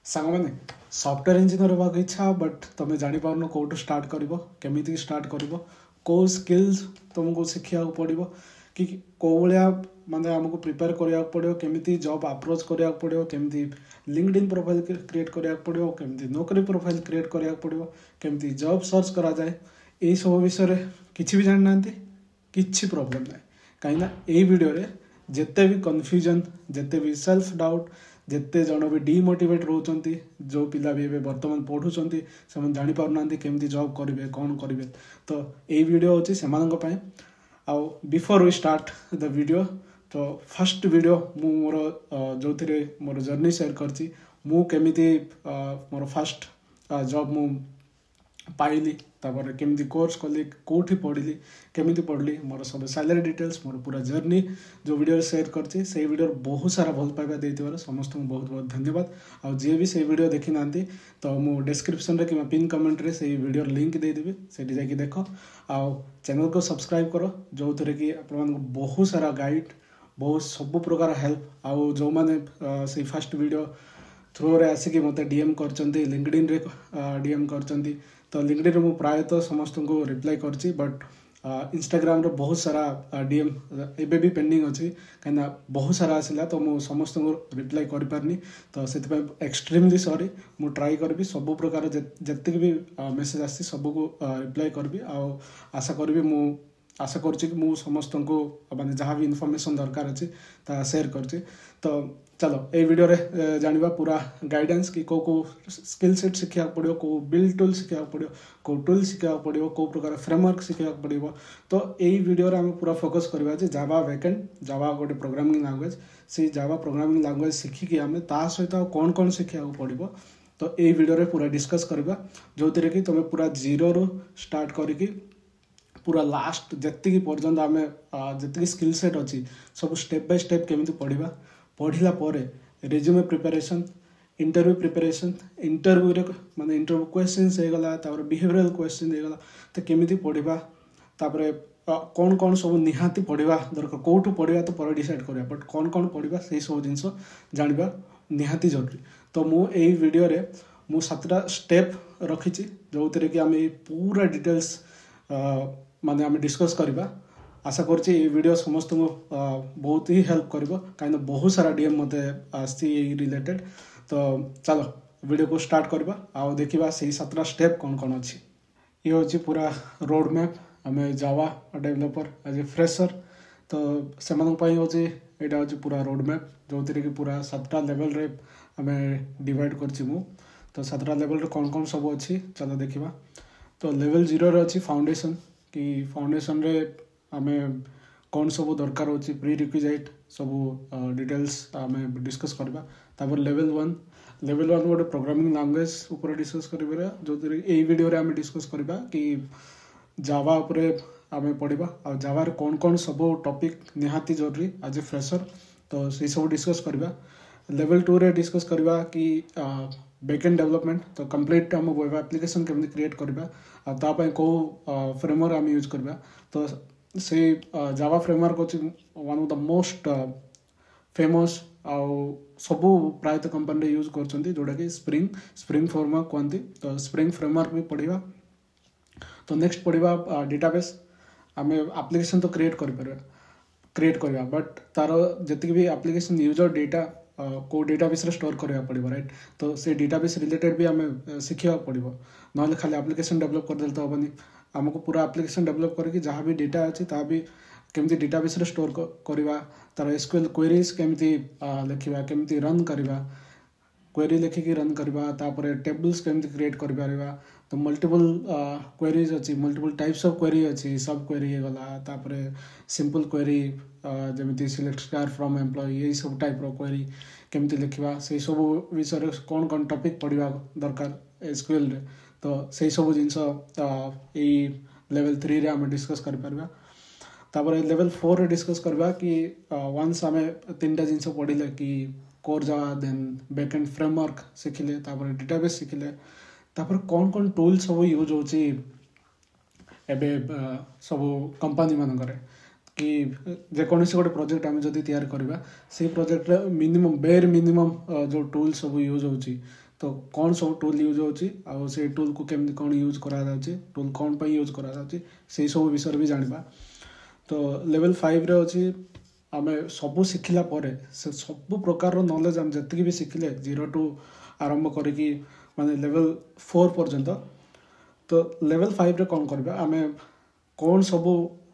सांगने software engineer होगा इच्छा but तुम जापार कौटू स्टार्ट कर केमी स्टार्ट कर कौ स्किल्स तुमको शिखा पड़ो कि कौ भाया माने आमको प्रिपेयर करा पड़ो केमी जॉब अप्रोच करा पड़ो केमी लिंक्डइन प्रोफाइल क्रिएट करा पड़ो केमी नौकरी प्रोफाइल क्रिएट करा पड़ो केमी जॉब सर्च करा जाए यही सब विषय किसी भी जानी ना कि प्रॉब्लम ना कहीं यही वीडियो रे जिते भी कन्फ्यूजन जिते भी सेल्फ डाउट जिते जन भी डिमोटिवेट रोचंती जो पिला भी बर्तमान पढ़ुंट से जापार ना केमी जॉब करेंगे कौन करेंगे तो यही वीडियो अच्छी से आउ before we start the video तो फर्स्ट वीडियो मोर जो मोर जर्नी शेयर करची मु केमी मोर फर्स्ट जॉब मु पाइली तापर केमी कोर्स कली कौटी पढ़ी केमी पढ़ली मोर सब सैलरी डिटेल्स मोर पूरा जर्नी जो वीडियो शेयर करची से वीडियो बहुत सारा भल पाइबा देथिबार समस्त बहुत बहुत धन्यवाद आउ जे भी से वीडियो देखी ना तो मु डिस्क्रिप्शन रे कि पिन कमेंट रे से वीडियो लिंक दे देबी सेठी जाके देखो आउ चैनल को सब्सक्राइब करो जो थे कि आप बहुत सारा गाइड बहुत सब प्रकार हेल्प आउ जो माने से फर्स्ट वीडियो थ्रू रे आसिक मत डीएम कर लिंक्डइन रे डीएम कर तो लिंक्डइन में प्रायतः समस्त को रिप्लाई करची बट इंस्टाग्राम रे बहुत सारा डीएम एबे भी पेंडिंग अच्छी कहीं बहुत सारा आसला तो मु समस्त को रिप्लाई कर पारनी तो से एक्सट्रीमली सॉरी मु ट्राई करबी सब प्रकार जितक भी मेसेज आसी सब को रिप्लाई करबी आशा करबी मु आशा करुच्ची कि मु समस्त को माने जहाँ भी इनफॉरमेशन दरकार अच्छी शेयर करची तो चलो ये वीडियो रे जानिबा पूरा गाइडेंस कि को स्किल सेट शिखा पड़ो को बिल्ड टूल शिखा पड़ो को टूल शिखा पड़ो को प्रकार फ्रेमवर्क शिखा पड़ो तो यही वीडियो रे हम पूरा फोकस करवा जे जावा बैकएंड जावा गोटे प्रोग्रामिंग लैंग्वेज से जावा प्रोग्रामिंग लैंग्वेज शिखिकी आम ता सहित कौन कौन शिखा पड़ो तो यही वीडियो रे पूरा डिस्कस करवा जो थे कि तुम पूरा जीरो रू स्टार्ट करके पूरा लास्ट जी पर्यंत आम जी स्किल सेट अच्छी सब स्टेप बाय स्टेप केमी पढ़ला resume preparation interview preparation interview रे माने इंटरव्यू क्वेश्चंस होगला बिहेवियरल क्वेश्चन होगला तो केमी पढ़ा तापर कौन कौन सब निहाती पढ़ा दरकार कौटू पढ़ा तो पर डिसाइड करा बट कौन कौन पढ़ा से सब जिन जानवा निहाती जरूरी तो मु यही वीडियो रे मु 7टा स्टेप रखी जो थे कि आम पूरा डिटेल्स माने आम डिस्कस करवा आशा करछि ये वीडियो समस्त को बहुत ही हेल्प करिवो काइना बहुत सारा डीएम मते आसी रिलेटेड तो चलो वीडियो को स्टार्ट करवा आउ देखिबा से 7टा स्टेप कौन कौन अच्छी ये होछि पूरा रोड मैप आमे Java developer as a fresher तो से होछि एटा होछि पूरा रोड मैप जो थे कि पूरा 7टा लेवल रे आमे डिवाइड करछि मु तो 7टा लेवल रे कौन कौन सब अच्छी चलो देखिबा तो लेवल 0 रे अच्छी फाउंडेशन कि फाउंडेशन रे आमे कौन सब दरकार होची प्री रिक्विजिट सब डिटेल्स आमे डिस्कस करबा तापर लेवल 1 गोटे प्रोग्रामिंग लैंग्वेज ऊपर डिस्कस करबा जो एई वीडियो रे आमे डिस्कस करबा कि जावा ऊपर आमे पढ़िबा आ जावा रे कौन कौन सब टॉपिक निहाती जरूरी एज ए फ्रेशर तो से सब डिस्कस करबा लेवल 2 रे डिस्कस करबा कि बैकएंड डेवलपमेंट तो कंप्लीट हम वेब एप्लिकेशन केमि क्रिएट करबा आ ता पय को फ्रेमवर्क आमे यूज करबा तो से जावा फ्रेमवर्क अच्छी one of the most famous आउ सब प्रायतः कंपनी यूज कर जोटा कि स्प्रिंग फ्रेमवर्क कहते तो स्प्रिंग फ्रेमवर्क भी पढ़ा तो नेक्स्ट पढ़ा डेटाबेस आम एप्लिकेशन तो क्रिएट करवा बट तार जी भी एप्लिकेशन यूजर डेटा को डेटाबेस स्टोर करवा पड़ो राइट तो से डेटाबेस रिलेटेड भी आम शिखा पड़ो ना खाली एप्लिकेशन डेवलप करदे तो हेनी आमको पूरा एप्लिकेशन डेवलप करके जहाँ भी डेटा अच्छी ता भी केमती डेटाबेस रे स्टोर करवा तार एसक्यूएल क्वेरीज केमती लिखा केमती रन करवा क्वेरी लिखिकी रन करवा तापर टेबल्स केमती क्रिएट कर पारिबा तो मल्टीपल क्वेरीज अच्छी मल्टीपल टाइप्स ऑफ क्वेरी अच्छी सब क्वेरी गला तापर सिंपल क्वेरी जमी सिलेक्ट स्टार फ्रॉम एम्प्लॉय यही सब टाइप रो क्वेरी केमती लिखा से सब विषय कौन कौन टॉपिक पढ़ा दरकार एसक्यूएल रे तो से सब जिनस लेवल 3 रे आम डिस्कस कर पारबा तापर लेवल 4 रे डिस्कस करबा कि वंस आम 3टा जिनस पढ़िले कि core Java then backend framework शिखिले तापर डेटाबेस शिखिले तापर कौन कौन टूल सब यूज होची एबे सब कंपनी मानकरे कि जेकोसी गोटे प्रोजेक्ट आम जब तैयार करवा से प्रोजेक्ट मिनिमम बेर मिनिमम जो टूल सब यूज होची तो कौन सब टूल यूज होची आ से टूल को केमती कौन यूज करा जाउची टूल कौन पे यूज करा जाउची से सब विषय भी जानिबा। तो लेवल 5 रे अछि आमे सब शिखिला परे से सब प्रकार रो नॉलेज हम जति भी शिखिले 0 टू आरंभ करी कि माने लेवल 4 पर्यंत। तो लेवल 5 रे कौन करबा आमे कौन सब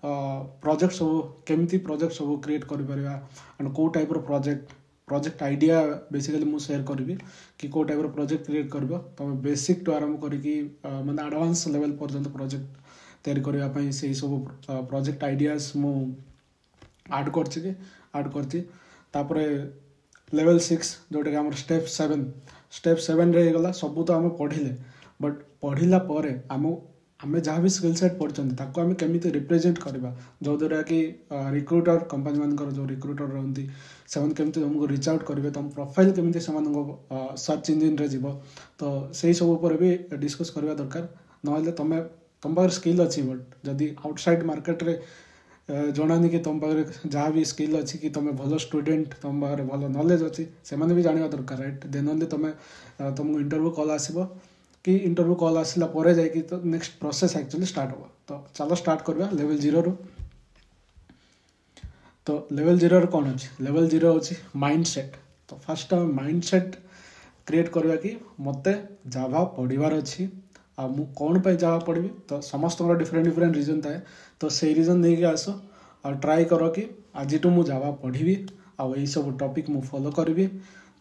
प्रोजेक्ट सब केमती प्रोजेक्ट सब क्रिएट करि परिबा एंड को टाइप रो प्रोजेक्ट आइडिया बेसिकली मु शेयर करबी कि को टाइप रो प्रोजेक्ट क्रिएट करबो तमे बेसिक टू आरंभ करी कि माने एडवांस लेवल पर्यंत प्रोजेक्ट तैयारी करबा पई से सब प्रोजेक्ट आइडियाज मु ऐड करछि कि ऐड करछि। तापरे लेवल 6 जोटा कि हमर स्टेप 7 रे गला सब तो हम पढ़िले बट पढ़िला परे आमे जहाँ भी स्किल सेट पढ़छन ताको आमे केमिति रिप्रेजेंट करबा जो द्वारा कि रिक्रूटर कंपनी मानकर जो रिक्रूटर रहंती सेवन केमिति हमको रीच आउट करबे तम प्रोफाइल केमिति सेमान को सर्च इंजन रे जीवो। तो सेही सब ऊपर भी डिस्कस करबा दरकार नहले तुम पाखरे स्किल अच्छी बट जदि आउटसाइड मार्केट रे जनानी कि तुम पाखरे जहाँ भी स्किल अच्छी कि तुम भल स्टूडेंट तुम पाखरे भल नॉलेज अच्छी से भी जाना दरकार राइट देन ओनली तुमको इंटरव्यू कॉल आसीबो कि इंटरव्यू कॉल आसला परे जाय कि तो नेक्स्ट प्रोसेस एक्चुअली स्टार्ट हो। तो चलो स्टार्ट करबा लेवल 0 रो। तो लेवल 0 रो कौन अच्छी लेवल 0 अच्छी माइंडसेट। तो फर्स्ट माइंडसेट क्रिएट करबा कि मते जावा पढ़िबार अच्छी आ मु कौन पे जावा पढ़ी तो समस्त डिफरेंट रीजन थाए तो से रीजन नहीं आस आ ट्राई कर कि आज मु जावा पढ़ी आ सब टॉपिक मु फॉलो करी।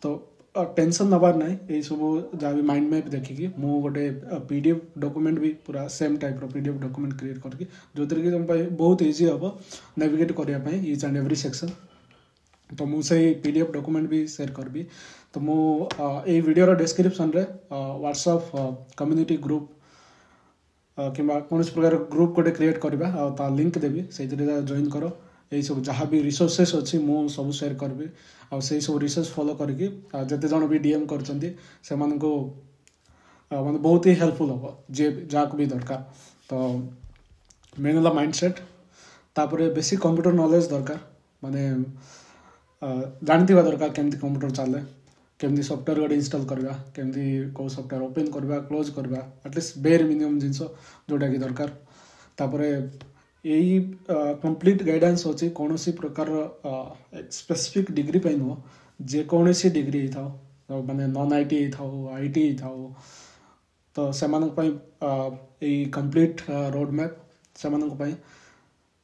तो टेंशन नबार ना ये सब जहाँ भी माइंड मैप देखिकी मु गोटे पीडीएफ डॉक्यूमेंट भी पूरा सेम टाइप रो पीडीएफ डॉक्यूमेंट क्रिएट करके जो कि तुम बहुत इजी हम नेविगेट करने ईच एंड एवरी सेक्शन। तो मुझे पीडीएफ डॉक्यूमेंट भी शेयर करबी। तो मु ए वीडियो डिस्क्रिप्शन रे व्हाट्सएप कम्युनिटी ग्रुप कि कौन प्रकार ग्रुप गोटे क्रिएट करवा लिंक देवी से जॉइन कर यही सब जहाँ भी रिसोर्सेस अच्छी मु सब शेयर करबी आ से सब रिसोर्स फॉलो करके जिते जन भी डीएम करछंती से मानको माने बहुत ही हेल्पफुल हम जे जाक भी दरकार। तो मेन होला माइंडसेट तापरे बेसिक कंप्यूटर नॉलेज दरकार माने जानथिबा दरकार केमती कंप्यूटर चले केमती सॉफ्टवेयर गोटे इंस्टॉल करवा केमती को सॉफ्टवेयर ओपन करवा क्लोज करवा एटलीस्ट बेयर मिनिमम जिनस जोटा कि दरकार। तापरे यही कंप्लीट गाइडेंस अच्छी कौन सी प्रकार स्पेसिफिक डिग्री पे नुह जेकोसी डिग्री था माने नॉन आईटी था आईटी था तो से कंप्लीट रोड मैप से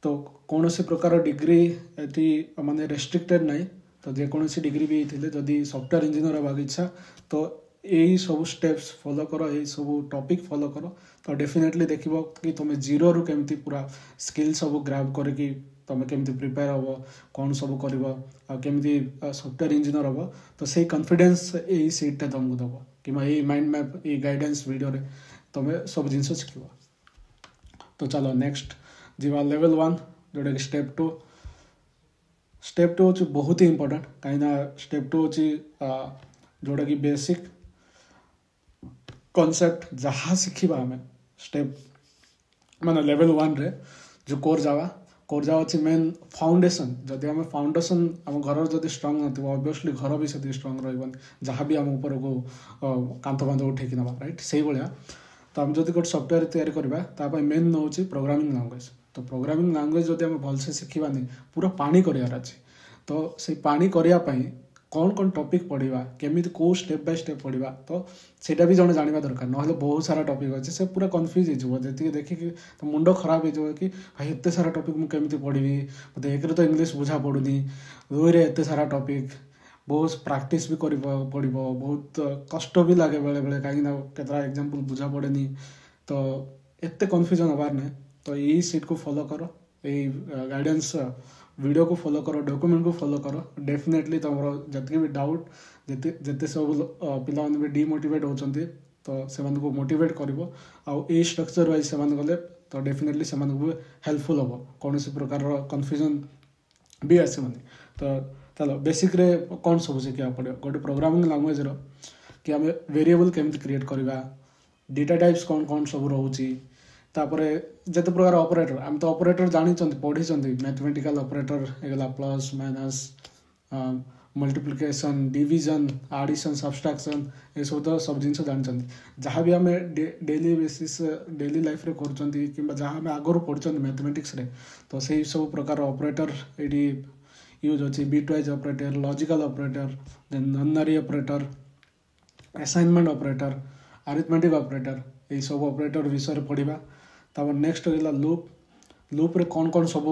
तो कौन सी प्रकार डिग्री ये माने रेस्ट्रिक्टेड नहीं तो जेकोसी डिग्री भी थे जदि सॉफ्टवेयर इंजीनियर होगा इच्छा तो यही सब स्टेप्स फॉलो करो यही सब टॉपिक फॉलो करो तो डेफिनेटली देखिबो कि तुम 0 रु केमती पूरा स्किल सब ग्रैब करके तुम केमती प्रिपेयर हो कौन सब कर केमती सॉफ्टवेयर इंजीनियर हो तो से कॉन्फिडेंस यही सीट तुमको दब कि यही माइंड मैप ये गाइडेंस वीडियो रे तुम सब जिन शिख। तो चलो नेक्स्ट जीवा लेवल 1 जोटा कि स्टेप 2 हूँ बहुत ही इंपोर्टेंट कहीं स्टेप 2 हूँ जोटा कि बेसिक कॉन्सेप्ट जहाँ शिखा आम स्टेप माने लेवल 1 रे जो कोर जावा अच्छी मेन फाउंडेशन जदि आम फाउंडेशन आम घर जब स्ट्रंग न ऑब्वियसली घर भी से स्ट्रंग रही जहाँ भी आम ऊपर को कांथ बांध उठेक ना राइट से भाया। तो आम जब गोटे सॉफ्टवेयर तैयारी करवा मेन नौ प्रोग्रामिंग लैंग्वेज। तो प्रोग्रामिंग लैंग्वेज जब आम भलसे शिखानी पूरा पानी करार अच्छे तो से पानी करने कौन टॉपिक पढ़ा केमी कौ स्टेप बाय स्टेप पढ़ा तो सेटा भी जन जाना दरकार ना बहुत सारा टॉपिक अच्छे से पूरा कन्फ्यूज होती देखिए तो मुंड खराब हो कि भाई एत सारा टॉपिक मुझे पढ़ी मत एक तो इंग्लीश बुझा पड़ूनी 2 रे एत सारा टॉपिक बहुत प्रैक्टिस भी कर पड़ो बहुत कष्ट भी लगे बेले बेले कहीं केतरा एग्जांपल बुझा पड़ेनी तो एत कन्फ्यूजन हबार ना। तो यही सीट को फॉलो करो यही गाइडेंस वीडियो को फॉलो करो डॉक्यूमेंट को फॉलो करो डेफिनेटली तुम जितने भी डाउट जिते सब पिला भी डिमोटिवेट होती तो से मोटिवेट कर स्ट्रक्चर वाइज से गले तो डेफिनेटली से हेल्पफुल हम कौन सी प्रकार कन्फ्यूजन भी आसबनी। तो चलो बेसिक रे कौन सब शिखा पड़ो गोटे प्रोग्रामिंग लैंग्वेज रो कि आम वेरिएबल केमती क्रिएट करवा डेटा टाइप्स कौन कौन सब रोचे तापरे जिते प्रकार ऑपरेटर आम तो ऑपरेटर जानी पढ़ी मैथमेटिकल ऑपरेटर एगला plus minus multiplication division addition subtraction ये सब जिन जानते जहाँ भी आम डेली बेसिस डेली लाइफ रे करछंती किंबा जहाँ आम आगु पढ़ुं मैथमेटिक्स रे तो से सब प्रकार ऑपरेटर ये यूज अच्छी bitwise operator logical operator then नॉनरी operator assignment operator arithmetic operator ये सब ऑपरेटर विषय पढ़ा तापर नेक्स्ट रहा लूप लूप रे कौन कौन सब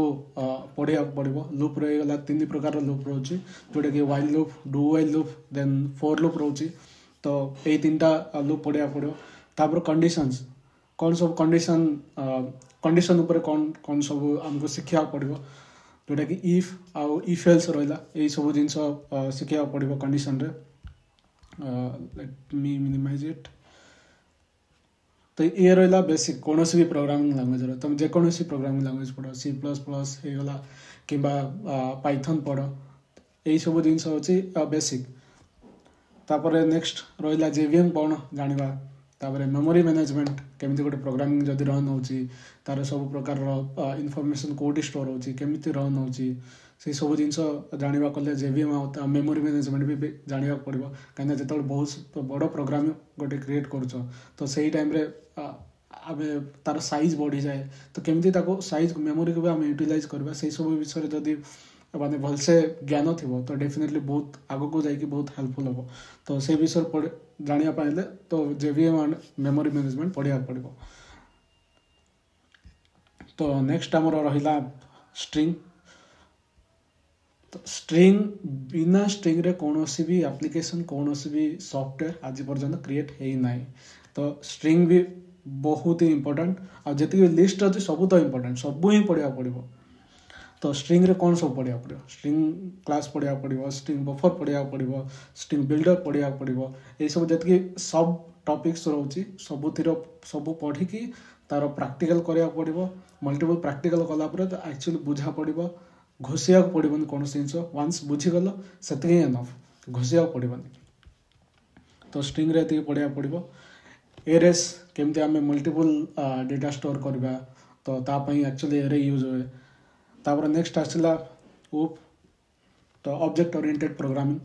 पढ़ा पड़ो लूप रहीगला 3 प्रकार लूप रोचे जोटा कि while loop do while loop then for loop रोचे तो ये 3टा लूप पढ़ा पड़ो तापर कंडीशंस कौन सब कंडीशन उपर कौन कौन सब आमको शिखा पड़ो जोटा कि इफ आउ इफ एल्स रहा यही सब जिन शिखा पड़ो कंडीशन रे लेट मी मिनिमाइज इट तो ये रहा बेसिक कौन भी प्रोग्रामिंग लैंग्वेज रो तुम जेकोसी प्रोग्रामिंग लैंग्वेज पढ़ C++ होगा कि पाइथन पढ़ यही सब जिन हूँ बेसिक तापर नेक्स्ट रहा JVM कौन जाना तापर मेमोरी मैनेजमेंट केमी गोटे प्रोग्रामिंग जदि रन होची तार सब प्रकार इनफॉरमेशन कोडी स्टोर होची केमी रन होची से सब जिन जाना कले JVM मेमोरी मैनेजमेंट भी जाना पड़ो कहीं जो बहुत बड़ प्रोग्राम गोटे क्रिएट कर तो सही टाइम रे आम तार साइज बढ़ी जाए तो केमी साइज मेमोरी को भी आम यूटिलाइज करवा से सब विषय जदि माने भलसे ज्ञान थी तो डेफिनेटली बहुत आग को जाकि बहुत हेल्पफुल हम तो से विषय जाना पाइले तो JVM एंड मेमोरी मैनेजमेंट पढ़ा पड़ो तो नेक्स्ट आमर रहा स्ट्रिंग तो स्ट्रिंग बिना स्ट्रिंग रे कौन भी एप्लिकेशन कौन भी सॉफ्टवेयर आज पर्यंत क्रिएट है ना तो स्ट्रिंग भी बहुत ही इंपोर्टेंट आ जी लिस्ट अच्छे सब तो इंपोर्टेंट सब ही पढ़ा पड़ो तो स्ट्रिंग रे कौन सब पढ़ा पड़ो स्ट्रिंग क्लास पढ़ा पड़ो स्ट्रिंग बफर पढ़ा पड़ो स्ट्रिंग बिल्डर पढ़ा पड़ो ये सब जी सब टॉपिक्स रोचे सब पढ़ी तार प्रैक्टिकल करा पड़ो मल्टीपल प्रैक्टिकल कलापर तो एक्चुअली बुझा पड़ो घोषिया पड़ोनी कौन जिन वन्स बुझीगल से एनफ घोषिया पड़ोनी तो स्ट्रिंग रे पढ़ा पड़ो एरेस केमती आम मल्टीपल डेटा स्टोर करवा तो तापाई एक्चुअली एरे यूज हुए तापर नेक्स्ट आसला ऊप तो ऑब्जेक्ट ओरिएंटेड प्रोग्रामिंग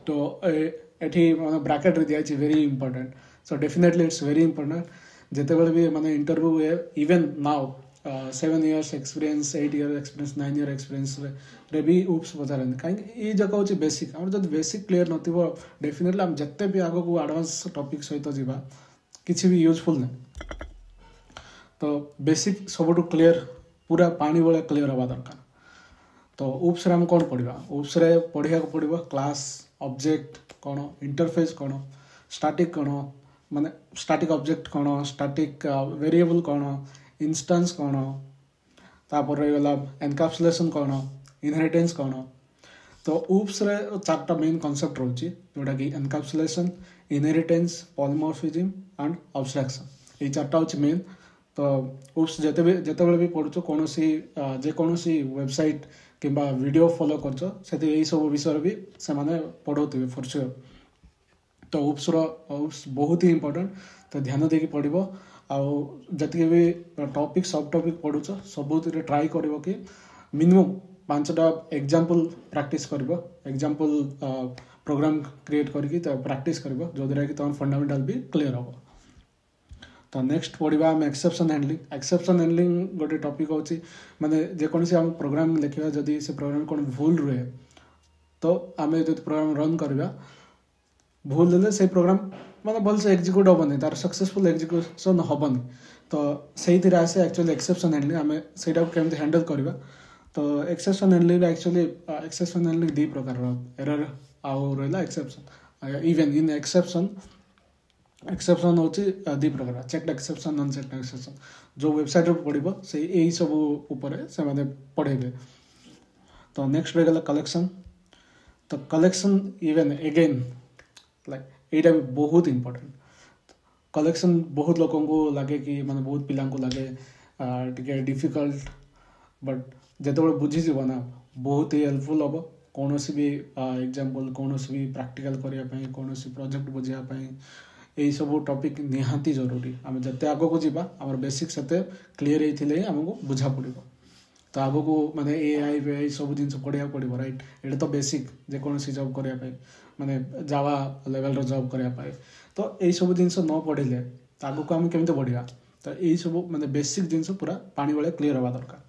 तो ये मैं ब्रैकेट दिखाई very important so definitely it's very important जितेबाला भी मैंने इंटरव्यू हुए even now 7 years experience 8 years experience 9 year experience रे भी ऊप्स पचारती कहीं जगह हूँ बेसिक आम जब बेसिक क्लीयर नथ डेफिनेटली आम जिते भी आग को एडवांस टॉपिक सहित जावा किसी भी यूजफुल ना तो बेसिक सब क्लीयर पूरा पानी भाया क्लीयर हवा दरकार तो ऊप्स आम कौन पढ़ा ऊप्स पढ़ा पड़ो क्लास ऑब्जेक्ट कौन इंटरफेस कौन स्टैटिक कौन माने स्टैटिक ऑब्जेक्ट कौन स्टैटिक वेरिएबल कौन इंस्टेंस कौन तापर रहीगला एनकैप्सुलेशन कौन इनहेरिटेंस कौन तो ऊप्स रे 4टा मेन कॉन्सेप्ट रोची जोटा कि encapsulation inheritance polymorphism and abstraction ये 4टा हूँ मेन तो ऊप्स जितेबाला भी पढ़ुच कौन जेकोसी वेबसाइट किंबा वीडियो फॉलो कर यही सब विषय भी से पढ़ाते फॉर श्योर तो ऊप्स बहुत ही इंपोर्टेंट तो ध्यान देकी पढ़ो आती भी टॉपिक सब टॉपिक पढ़ुच सब ट्राई कर कि मिनिमम 5टा एग्जांपल प्रैक्टिस कर एग्जांपल प्रोग्राम क्रिएट करके प्रैक्टिस कर जो द्वारा कि तुम फंडामेंटल भी क्लीयर हम तो नेक्स्ट पढ़ा आम एक्सेप्शन हैंडलिंग गोटे टॉपिक होची माने जेकोसी आम प्रोग्राम लिखा जदि से प्रोग्राम कौन भूल रुहे तो आम जो प्रोग्राम रन करवा भूल देले से प्रोग्राम मतलब भल से एक्जिक्यूट हेनी तार सक्सेसफुल एक्जिक्यूशन हेनी तो से आसे एक्चुअली एक्सेप्शन हैंडलिंग आम से केमती हैंडल करवा तो exception handling actually exception handling 2 प्रकार एरर आउ रहा एक्सेप्शन इवन इन एक्सेप्शन हूँ 2 प्रकार checked exception non checked exception जो वेबसाइट पढ़ो से यही सब उपर से पढ़ेबे तो नेक्स्ट रहीगला कलेक्शन तो कलेक्शन इवन एगेन लाइक यहाँ भी बहुत इंपोर्टेंट कलेक्शन बहुत लोगों को लगे कि माने बहुत पिला को लगे टे डिफिकल्ट बट जिते बुझीज ना बहुत ही हेल्पफुल हम कौन भी एग्जांपल कौन भी प्रैक्टिकल करने कौन प्रोजेक्ट बुझापी यही सब टॉपिक निहाती जरूरी आम जिते आग को जावा आम बेसिक से क्लीयर होते आमको बुझा पड़ो तो आगको माने AI सब जिन पढ़ा पड़ो राइट ये तो बेसिक जेकोसी जॉब करने माने जावा लेवल जॉब करने तो यही सब जिन न पढ़े आगको आम केमी बढ़िया तो यही सब माने बेसिक जिन पूरा पानी भाया क्लीयर हवा दरकार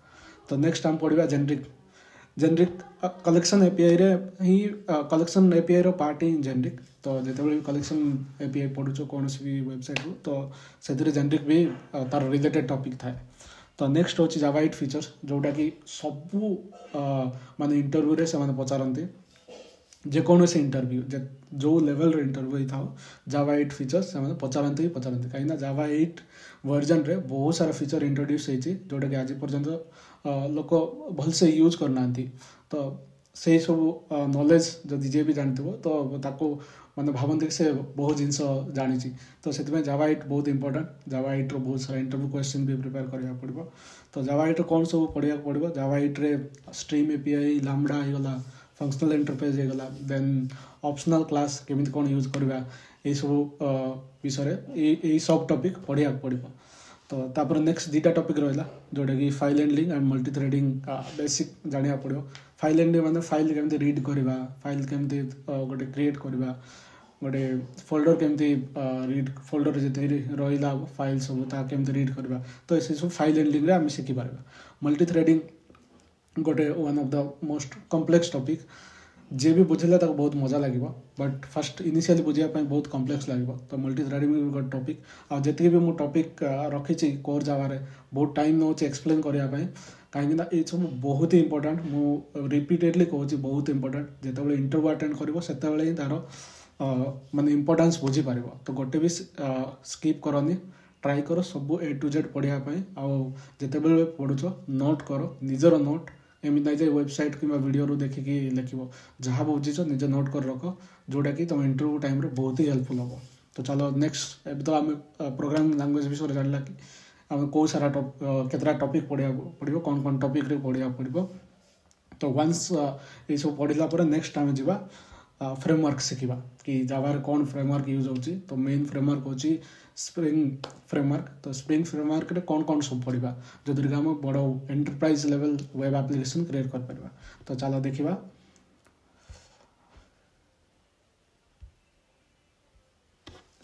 तो नेक्स्ट आम पढ़ा जेनेरिक कलेक्शन एपीआई रे ही कलेक्शन एपीआई रो पार्ट ही जेनेरिक तो जिते कलेक्शन एपीआई पढ़ुच कौन भी वेबसाइट रू तो से जेनेरिक भी तार रिलेटेड टॉपिक थाए तो नेक्स्ट हूँ जावा 8 फीचर्स जोटा कि सबू माने इंटरव्यू रे से पचारती जेकोसी इंटरव्यू जो लेवल रो इंटरव्यू था जावा 8 फीचर्स से पचारती कहीं जावा 8 वर्जन रे बहुत सारा फीचर इंट्रोड्यूस होती जोटा कि आज पर्यंत लोक भलसे यूज करना तो से सब नॉलेज जदि जे भी जानते तो ताको मैंने भावती कि से बहुत जिनस जानी तो से जावा 8 बहुत इंपोर्टेंट जावा 8 रो बहुत सारा इंटरव्यू क्वेश्चन भी प्रिपेयर करा पड़ो तो जावा 8 कौन सब पढ़ा पड़ो जावा 8 रे स्ट्रीम एपीआई लाम्बडा होगला फंक्शनल इंटरफेस होगला देन ऑप्शनल क्लास केमी कौन यूज करवा ये सब विषय ये सब टॉपिक पढ़ा पड़ो तो तापर नेक्स्ट दुटा टॉपिक रहा जोटा कि file handling and multi threading basic जाना पड़ो फाइल हैंडलिंग माने फाइल केमती रीड करवा फाइल केमती गोटे क्रिएट करवा गोटे फोल्डर केमती रीड फोल्डर जिते रहा फाइल सब केमती रीड करवा तो ये सब फाइल हैंडलिंग आम शिखिपार मल्टी थ्रेडिंग गोटे one of the most complex topic जे भी बुझेगा ताको बहुत मजा लगे बट फास्ट इनिशियली बुझापी बहुत कॉम्प्लेक्स लगे तो मल्टी थ्रेडिंग भी गोटे टॉपिक आती भी मुझे टॉपिक रखी कोर जावारे बहुत टाइम नौ एक्सप्लेन करने कहीं ये सब बहुत ही इंपोर्टेंट मु रिपीटेडली कहूँ बहुत इंपोर्टेंट जिते इंटरव्यू अटेंड कर ही तार माने इंपोर्टेंस बुझीपार तो गोटे भी स्किप करनी ट्राई कर सब A to Z पढ़ापी आते पढ़ुच नोट कर निजर नोट एमती ना जे वेबसाइट कि वीडियो देखिकी लिख जहाँ बुझीच निज नोट कर रख जोटा कि तुम इंटरव्यू टाइम बहुत ही हेल्पफुल हम तो चलो नेक्स्ट अब तो आम प्रोग्रामिंग लैंग्वेज विषय जानला कि आम कौ सारा केतरा टॉपिक पढ़ा पड़ो कौन कौन टॉपिक रे पढ़ा पड़ो तो वंस ये सब पढ़ला नेक्स्ट आम जा फ्रेमवर्क शिखा कि जावार कौन फ्रेमवर्क यूज होची तो मेन फ्रेमवर्क होची स्प्रिंग फ्रेमवर्क तो स्प्रिंग फ्रेमवर्क रे कौन सब पढ़ा जो कि आम बड़ enterprise level web application create कर पारिबा तो चलो देखिबा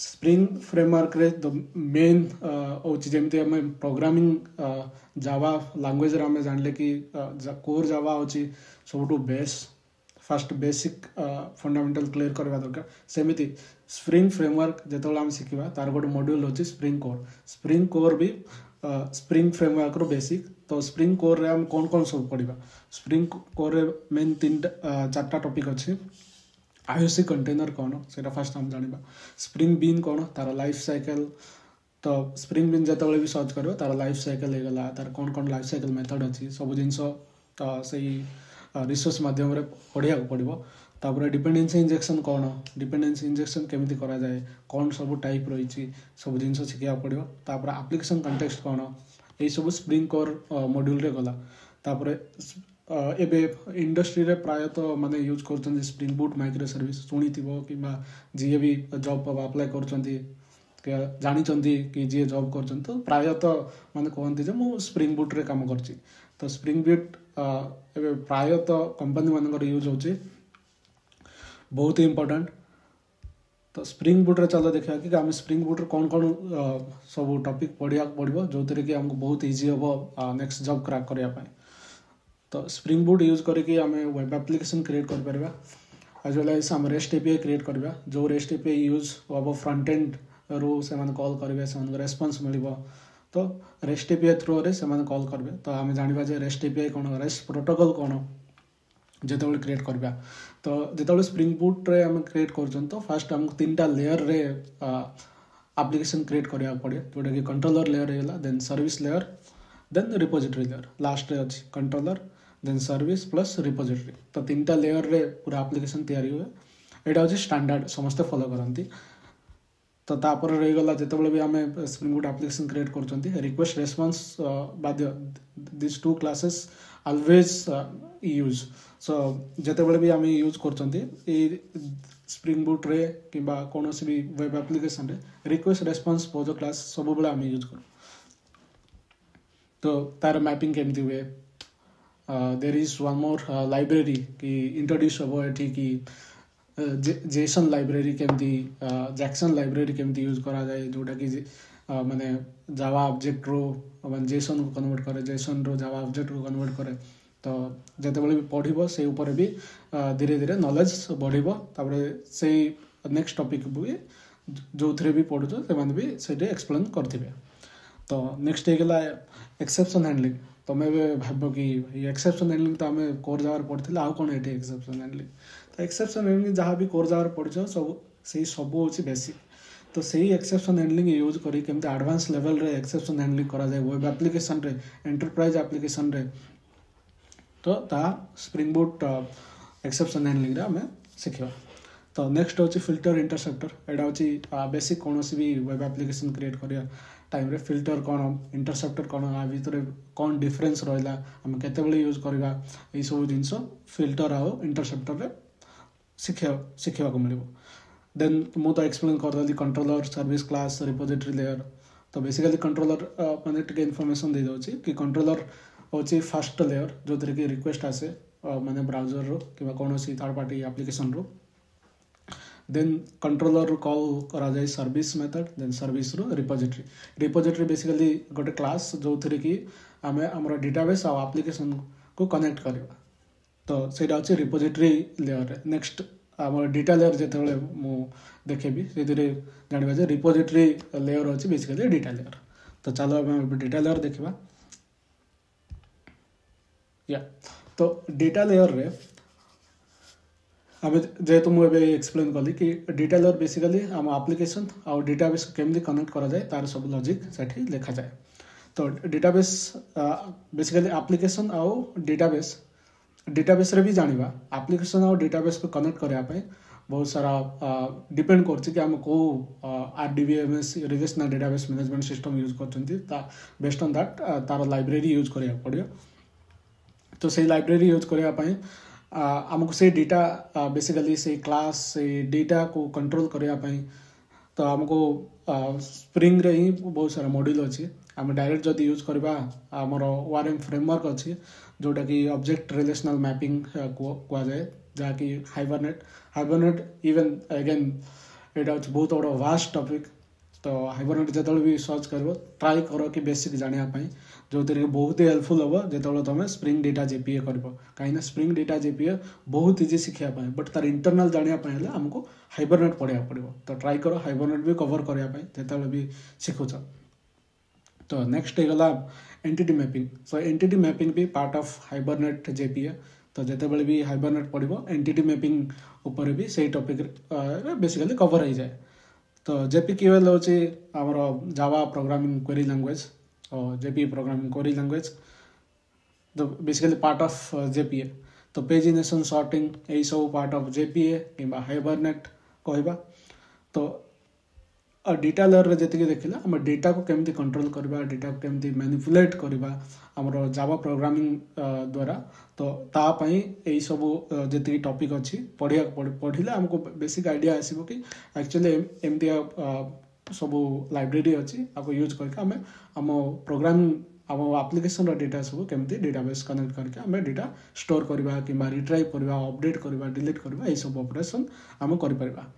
स्प्रिंग फ्रेमवर्क रे द मेन होची जेमते हम प्रोग्रामिंग जावा लैंग्वेज रे हम जानले कि कोर जावा होची सबटू best fast basic fundamental clear करवा दरकार सेमिति स्प्रिंग फ्रेमवर्क जो आम शिखा तार गोटे मॉड्यूल होची स्प्रिंग कोर भी स्प्रिंग फ्रेमवर्क रो बेसिक तो स्प्रिंग कोर रे हम कौन सब पढ़ा स्प्रिंग कोर रे मेन 3-4 टॉपिक अच्छे आईओसी कंटेनर कौन से फास्ट हम जाना स्प्रिंग बीन कौन तार लाइफ साइकिल तो स्प्रिंग बीन जो भी सर्च कर तार लाइफ साइकिल होगला तार कौन लाइफ साइकिल मेथड अच्छी सब जिनस से रिसोर्स माध्यम पढ़ा पड़ो तापर डिपेंडेंसी इंजेक्शन कौन डिपेंडेंसी इंजेक्शन केमिति करा जाए कौन सब टाइप रही सब जिन शिखा पड़ो तापर एप्लिकेशन कंटेक्स्ट कौन यही सब स्प्रिंग कोर मॉड्यूल रे गला तापर एबे इंडस्ट्री रे प्रायतः माने यूज कर स्प्रिंग बूट माइक्रो सर्विस शुणी कि जी भी जॉब अप्लाई कर जानी कि जी जॉब कर तो प्रायतः माने कहते मु स्प्रिंग बूट रे काम करची तो स्प्रिंग बूट प्रायतः कंपनी मान यूज होची बहुत ही इंपोर्टेंट तो स्प्रिंग बूट रे चलो देखा कि आम स्प्रिंग बूट रे कौन सब टॉपिक पढ़ा पड़ो जो कि आमको बहुत इजी हम नेक्स्ट जॉब क्रैक करने तो स्प्रिंग बूट यूज करके आम वेब एप्लिकेशन क्रिएट कर पारिबा एज वेल एज आम रेस्ट एपीआई क्रिएट करबा जो रेस्ट एपीआई यूज हम फ्रंट एंड रू से कॉल करेंगे से रेस्पॉन्स मिल तो रेस्ट एपीआई थ्रू रे से कॉल करेंगे तो आम जाना रेस्ट एपीआई कौन रेस्ट प्रोटोकॉल कौन जिते क्रिएट करवा तो जिते स्प्रिंग बूट रे आम क्रिएट कर तो फास्ट आमको 3टा लेयर रे एप्लिकेशन क्रिएट करा पड़े जोटा कि कंट्रोलर लेयर होगा then service layer then repository layer last रे अच्छी controller then service plus repository तो 3टा लेयर रे पूरा एप्लिकेशन तैयारी हुए यहाँ हूँ स्टैंडर्ड समस्ते फॉलो करती तो तापर रहीगला जिते भी आम स्प्रिंग बूट एप्लिकेशन क्रिएट कर रिक्वेस्ट रेस्पॉन्स बाध्य this 2 classes always use so जिते भी आम यूज कर स्प्रिंग बूट रे कि कौन भी वेब एप्लिकेशन रे रिक्वेस्ट रेस्पॉन्स पोजो क्लास सब बेले आम यूज कर तो तार मैपिंग केमती हुए there is one more library कि इंट्रोड्यूस हम ये कि जेसन लाइब्रेरी केमती जैक्सन लाइब्रेरी केमती यूज करा जाए जोटा कि माने जावा ऑब्जेक्ट रो माने जेसन को कन्वर्ट करे जेसन रो जावा ऑब्जेक्ट को कन्वर्ट करे तो जितेबाला भी पढ़ो से उपर भी धीरे धीरे नॉलेज बढ़ो तापर से नेक्स्ट टॉपिक भी जो थे भी पढ़ुच से भी से एक्सप्लेन करेंगे। तो नेक्स्ट होगा एक्सेप्शन हैंडलिंग। तुम्हें भाव कि एक्सेप्शन हैंडलिंग तो आम कोर जावार पढ़ते आउ कौन ये एक्सेप्शन हैंडलिंग तो एक्सेप्शन हैंडलिंग जहाँ भी कोर जावार पढ़ सब से सब हूँ बेसिक तो सही एक्सेप्शन हैंडलिंग यूज करी केमती एडवांस लेवल रे एक्सेप्शन हैंडलिंग करा जाए वेब एप्लिकेशन रे एंटरप्राइज एप्लिकेशन रे तो ता स्प्रिंग बूट एक्सेप्शन हैंडलिंग रे आम शिखा। तो नेक्स्ट हूँ फिल्टर इंटरसेप्टर यहाँ हूँ बेसिक कौन भी वेब एप्लिकेशन क्रिएट करिया टाइम रे फिल्टर कौन इंटरसेप्टर कौन आ भितर कौन डिफरेन्स रहा आम केतबेले यूज करवा ये सब जिन फिल्टर आउ इंटरसेप्टर रे शिखा मिल। देन मु तो एक्सप्लेन करदेली controller service class repository layer. तो बेसिकली कंट्रोलर मैंने टे इनफॉरमेशन दे दूसरी कि कंट्रोलर हूँ फर्स्ट लेयर जो थी कि रिक्वेस्ट आसे माने ब्राउजर रो कि कौन थर्ड पार्टी एप्लिकेशन रो देन कंट्रोलर कॉल करा जाए सर्विस मेथड देन सर्विस रो रिपोजिटरी बेसिकली गोटे क्लास जो थी कि आम आम डेटाबेस आ एप्लिकेशन को कनेक्ट करवा तो सेटा हूँ रिपोजिटरी लेयर। नेक्स्ट आम डेटा लेयर जिते मु देखेबी से जानवा रिपोजिटरी लेयर अच्छी बेसिकली डेटा लेयर। तो चलो आम डेटा लेयर देखा या तो डेटा लेयर रे आम जेहेतु मुझे एक्सप्लेन कली कि डेटा लेयर बेसिकली आम एप्लिकेशन आउ डेटाबेस केमती कनेक्ट करा जाए तार सब लॉजिक सेठी लिखा जाए। तो डेटाबेस बेसिकली एप्लिकेशन आउ डेटाबेस रे भी जानिबा एप्लिकेशन आउ डेटाबेस को कनेक्ट करने बहुत सारा डिपेंड कर आम को RDBMS relational database management system use कर बेस्ड ऑन दैट तार लाइब्रेरी यूज करा पड़ो। तो से लाइब्रेरी यूज करने आमको से डेटा बेसिकली से क्लास से डेटा को कंट्रोल करने तो आमको स्प्रिंग रे ही बहुत सारा मॉड्यूल अच्छी आम डायरेक्ट जदि यूज करवा आमर ORM फ्रेमवर्क अच्छी जोटा कि ऑब्जेक्ट रिलेशनल मैपिंग कहुए जहाँकि हाइबरनेट इवन अगेन यहाँ बहुत बड़ा वास्ट टॉपिक। तो हाइबरनेट जो भी सर्च कर ट्राई कर कि बेसिक जानापी जो थी बहुत ही हेल्पफुल हम जो तुम स्प्रिंग डेटा JPA कर कहीं स्प्रिंग डेटा JPA बहुत इजी शिखापी बट तार इंटरनल जानापी आमको हाइबरनेट पढ़ा पड़ो। तो ट्राई कर हाइबरनेट भी कवर करने जो भी शिखुच। तो नेक्स्ट होगा entity mapping. So entity mapping भी पार्ट ऑफ हाइबरनेट JPA। तो जितेबाला भी हाइबरनेट पढ़ो एंटिटी मैपिंग उपर भी से टॉपिक बेसिकली कवर हो जाए। तो JPQL हूँ आमर जावा प्रोग्रामिंग क्वेरी लैंग्वेज और JPA प्रोग्रामिंग क्वेरी लैंग्वेज तो बेसिकली पार्ट ऑफ JPA। तो पेजिनेशन सॉर्टिंग यही सब पार्ट ऑफ JPA कि हाइबरनेट कहवा। तो डेटा लेयर रे जति देखिला आम डेटा को केमती कंट्रोल करवा डेटा को केमती मैनिपुलेट करवा आमर जावा प्रोग्रामिंग द्वारा तो तापाई यही सब जी टॉपिक अच्छी पढ़ले आमको बेसिक आइडिया आसो कि एक्चुअली एमती सब लाइब्रेरी अच्छी आपको यूज करके आम आम प्रोग्रामिंग आम एप्लिकेशन डेटा सब केमती डेटाबेस कनेक्ट करके आम डेटा स्टोर करवा कि रिट्राइव करवा अपडेट करवा डिलीट करवा यही सब ऑपरेशन आम कर।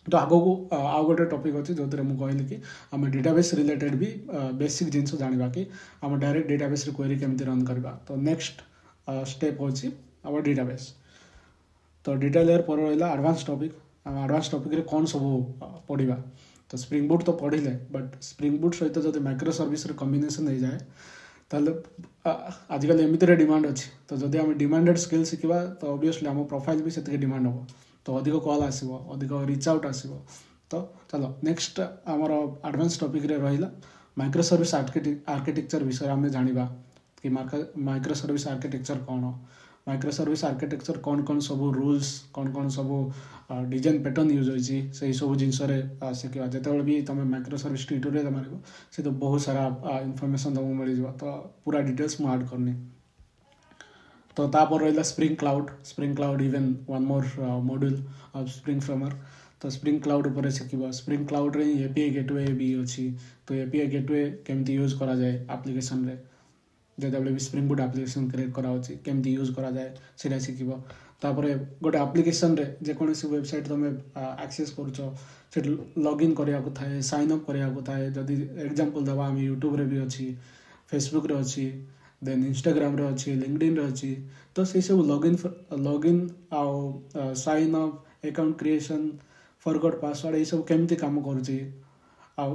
तो आग को आउ गोटे टॉपिक अच्छी जो मुझे कहली कि आम डेटाबेस रिलेटेड भी बेसिक जिनस जाना कि आम डायरेक्ट डेटाबेस क्वेरी केमती रन करवा। तो नेक्स्ट स्टेप हूँ आम डेटाबेस। तो डेटा लेयर पर रहा एडवांस टॉपिक एडवांस टॉपिक रे कौन सब पढ़ा। तो स्प्रिंग बूट तो पढ़ले बट स्प्रिंग बूट सहित जो माइक्रो सर्विस कॉम्बिनेशन हो जाए ताले आजिकल एमती डिमांड अच्छी। तो जदि आम डिमांडेड स्किल शिखा तो ऑब्वियसली आम प्रोफाइल भी से डिमांड हम तो अधिक कॉल आसो अधिक रीच आउट आसो। तो चलो नेक्स्ट आमर एडवांस टॉपिक रे रहा माइक्रो सर्विस आर्किटेक्चर विषय आम जाना कि माइक्रो सर्विस आर्किटेक्चर कौन माइक्रो सर्विस आर्किटेक्चर कौन सब रूल्स कौन सब डिजाइन पैटर्न यूज होती से सब जिनस शिखा जिते भी तुम माइक्रो सर्विस ट्यूटोरियल मार से तो बहुत सारा इनफॉरमेशन तुमको मिल तो पूरा डिटेल्स मुझे ऐड करनी। तो तापर रहा spring cloud even one more module of spring framework. तो स्प्रिंग क्लाउड उपर शिखा स्प्रिंग क्लाउड रे API गेटवे भी अच्छी। तो API गेटवे केमती यूज करा जाए एप्लिकेशन रे ଯେତେବେଳେ ବି ସ୍ପ୍ରିଙ୍ଗ ବୁଟ୍ ଆପ୍ଲିକେସନ୍ କ୍ରିଏଟ୍ କରାହେଉଛି କେମିତି ୟୁଜ୍ କରାଯାଏ ସେଇଟା ଶିଖିବ। ତାପରେ ଗୋଟେ ଆପ୍ଲିକେସନ୍ରେ ଯେକୌଣସି ୱେବସାଇଟ୍ ତୁମେ ଆକ୍ସେସ୍ କରୁଛ ସେଠି ଲଗ୍ଇନ୍ କରିବାକୁ ଥାଏ, ସାଇନ୍ ଅପ୍ କରିବାକୁ ଥାଏ। ଯଦି ଏକ୍ଜାମ୍ପଲ୍ ଦେବା ଆମେ ୟୁଟ୍ୟୁବରେ ବି ଅଛି, ଫେସବୁକ୍ରେ ଅଛି, ଦେନ୍ ଇନଷ୍ଟାଗ୍ରାମରେ ଅଛି, ଲିଙ୍କଡଇନ୍ରେ ଅଛି। ତ ସେସବୁ ଲଗ୍ଇନ୍ ଆଉ sign up, account creation, forgot password ଏଇସବୁ କେମିତି କାମ କରୁଛି ଆଉ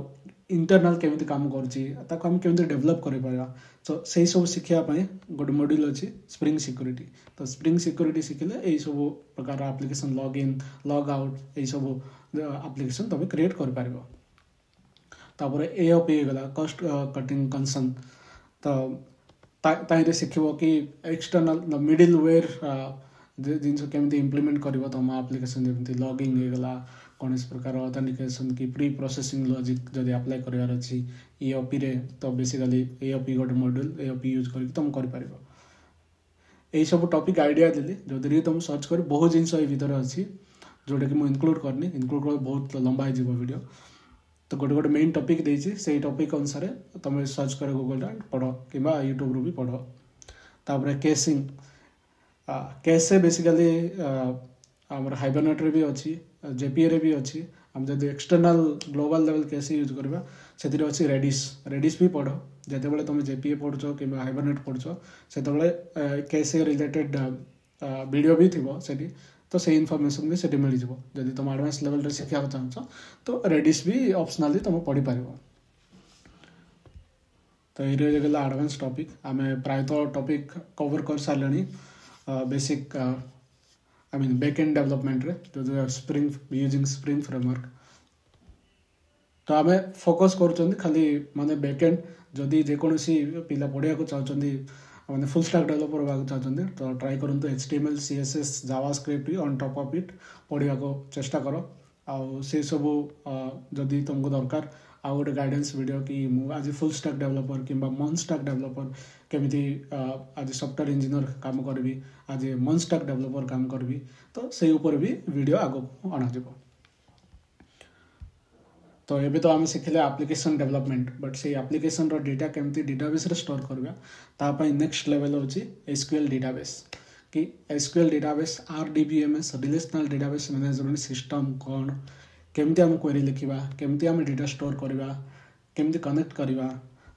ଇଣ୍ଟରନାଲ୍ କେମିତି କାମ କରୁଛି ତାକୁ ଆମେ କେମିତି ଡେଭଲପ୍ କରିପାରିବା। ତ ସେଇସବୁ ଶିଖିବା ପାଇଁ ଗୋଟେ ମଡ୍ୟୁଲ୍ ଅଛି ସ୍ପ୍ରିଙ୍ଗ ସିକ୍ୟୁରିଟି। ତ ସ୍ପ୍ରିଙ୍ଗ ସିକ୍ୟୁରିଟି ଶିଖିଲେ ଏଇସବୁ ପ୍ରକାର ଆପ୍ଲିକେସନ୍ ଲଗ୍ଇନ୍ ଲଗ୍ ଆଉଟ୍ ଏଇସବୁ ଆପ୍ଲିକେସନ୍ ତୁମେ କ୍ରିଏଟ୍ କରିପାରିବ। ତାପରେ AOP ହେଇଗଲା କଷ୍ଟ କଟିଂ କନସର୍ନ। ତ ତାହିଁରେ ଶିଖିବ କି ଏକ୍ସଟର୍ନାଲ୍ ମିଡ଼ିଲ୍ ୱେର୍ ଜିନିଷ କେମିତି ଇମ୍ପ୍ଲିମେଣ୍ଟ କରିବ ତୁମ ଆପ୍ଲିକେସନ୍, ଯେମିତି ଲଗ୍ଇନ୍ ହେଇଗଲା, କୌଣସି ପ୍ରକାର ଅଥେଣ୍ଟିକେସନ୍ କି ପ୍ରି ପ୍ରୋସେସିଂ ଲଜିକ୍ ଯଦି ଆପ୍ଲାଏ କରିବାର ଅଛି EOPରେ ତ ବେସିକାଲି EOP ଗୋଟେ ମଡ୍ୟୁଲ୍ EOP ୟୁଜ୍ କରିକି ତୁମେ କରିପାରିବ। ଏଇସବୁ ଟପିକ୍ ଆଇଡ଼ିଆ ଦେଲି, ଯଦି ତୁମେ ସର୍ଚ୍ଚ କରି ବହୁତ ଜିନିଷ ଏଇ ଭିତରେ ଅଛି ଯେଉଁଟାକି ମୁଁ ଇନକ୍ଲୁଡ଼ କରିନି, ଇନକ୍ଲୁଡ଼ କରି ବହୁତ ଲମ୍ବା ହେଇଯିବ ଭିଡ଼ିଓ। ତ ଗୋଟେ ମେନ୍ ଟପିକ୍ ଦେଇଛି, ସେଇ ଟପିକ୍ ଅନୁସାରେ ତୁମେ ସର୍ଚ୍ଚ କରି ଗୁଗଲରେ ପଢ଼ କିମ୍ବା ୟୁଟ୍ୟୁବରୁ ବି ପଢ଼। ତାପରେ କେସ୍ ବେସିକାଲି ଆମର ହାଇବରନେଟ୍ରେ ବି ଅଛି, JPAରେ ବି ଅଛି। ଆମେ ଯଦି external global level case use କରିବା ସେଥିରେ ଅଛି ରେଡିସ୍ ବି ପଢ଼। ଯେତେବେଳେ ତୁମେ JPA ପଢ଼ୁଛ କିମ୍ବା ହାଇବରନେଟ୍ ପଢ଼ୁଛ ସେତେବେଳେ କେସ୍ ରିଲେଟେଡ୍ ଭିଡ଼ିଓ ବି ଥିବ ସେଠି, ତ ସେଇ ଇନଫର୍ମେସନ୍ ବି ସେଠି ମିଳିଯିବ। ଯଦି ତୁମେ ଆଡ଼ଭାନ୍ସ ଲେଭେଲ୍ରେ ଶିଖିବାକୁ ଚାହୁଁଛ ତ ରେଡିସ୍ ବି ଅପସନାଲି ତୁମେ ପଢ଼ିପାରିବ। ତ ଏଇଟା ହେଇଗଲା ଆଡ଼ଭାନ୍ସ ଟପିକ୍। ଆମେ ପ୍ରାୟତଃ ଟପିକ୍ କଭର୍ କରିସାରିଲେଣି ବେସିକ୍ ବ୍ୟାକ୍ ଏଣ୍ଡ ଡେଭଲପମେଣ୍ଟରେ ଯଦି ୟୁଜିଂ ସ୍ପ୍ରିଙ୍ଗ ଫ୍ରେମୱାର୍କ। ତ ଆମେ ଫୋକସ୍ କରୁଛନ୍ତି ଖାଲି ବ୍ୟାକ୍ ଏଣ୍ଡ। ଯଦି ଯେକୌଣସି ପିଲା ପଢ଼ିବାକୁ ଚାହୁଁଛନ୍ତି ଫୁଲ୍ ଷ୍ଟାକ୍ ଡେଭଲପର ହେବାକୁ ଚାହୁଁଛନ୍ତି ତ ଟ୍ରାଏ କରନ୍ତୁ HTML, CSS, JavaScript on top of it ପଢ଼ିବାକୁ ଚେଷ୍ଟା କର। ଆଉ ସେସବୁ ଯଦି ତୁମକୁ ଦରକାର ଆଉ ଗୋଟେ ଗାଇଡେନ୍ସ ଭିଡ଼ିଓ କି ମୁଁ ଆଜି ଫୁଲ୍ ଷ୍ଟାକ୍ ଡେଭଲପର କିମ୍ବା ମନ୍ ଷ୍ଟାକ୍ ଡେଭଲପର କେମିତି ଆଜି ସଫ୍ଟୱେୟାର ଇଞ୍ଜିନିୟର କାମ କରିବି, ଆଜି ମନ୍ ଷ୍ଟାକ୍ ଡେଭଲପର କାମ କରିବି, ତ ସେଇ ଉପରେ ବି ଭିଡ଼ିଓ ଆଗକୁ ଅଣାଯିବ। ତ ଏବେ ତ ଆମେ ଶିଖିଲେ ଆପ୍ଲିକେସନ୍ ଡେଭଲପମେଣ୍ଟ, ବଟ୍ ସେଇ ଆପ୍ଲିକେସନ୍ର ଡେଟା କେମିତି ଡେଟାବେସ୍ରେ ଷ୍ଟୋର୍ କରିବା ତା ପାଇଁ ନେକ୍ସଟ ଲେଭେଲ୍ ହେଉଛି SQL ଡେଟାବେସ୍। କି SQL database, RDBMS, relational database management system କ'ଣ, କେମିତି ଆମେ କ୍ୱେରି ଲେଖିବା, କେମିତି ଆମେ ଡେଟା ଷ୍ଟୋର୍ କରିବା, କେମିତି କନେକ୍ଟ କରିବା,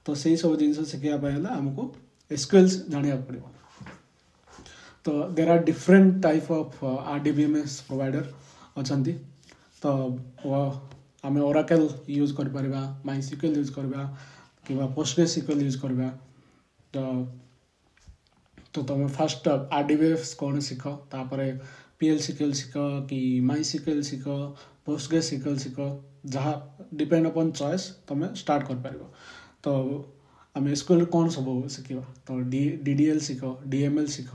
ତ ସେଇ ସବୁ ଜିନିଷ ଶିଖିବା ପାଇଁ ହେଲେ ଆମକୁ SQL ଜାଣିବାକୁ ପଡ଼ିବ। ତ there are different type of RDBMS provider ଅଛନ୍ତି। ତ ଆମେ ଓରାକେଲ୍ ୟୁଜ୍ କରିପାରିବା, MySQL ୟୁଜ୍ କରିବା କିମ୍ବା PostgreSQL ୟୁଜ୍ କରିବା। ତ ତୁମେ ଫାଷ୍ଟ RDBMS କ'ଣ ଶିଖ, ତାପରେ PL/SQL ଶିଖ କି MySQL ଶିଖ, PostgreSQL ଶିଖ, ଯାହା ଡିପେଣ୍ଡ ଅପନ୍ ଚଏସ୍ ତୁମେ ଷ୍ଟାର୍ଟ କରିପାରିବ। ତ ଆମେ SQL କ'ଣ ସବୁ ଶିଖିବା, ତ DDL ଶିଖ, DML ଶିଖ।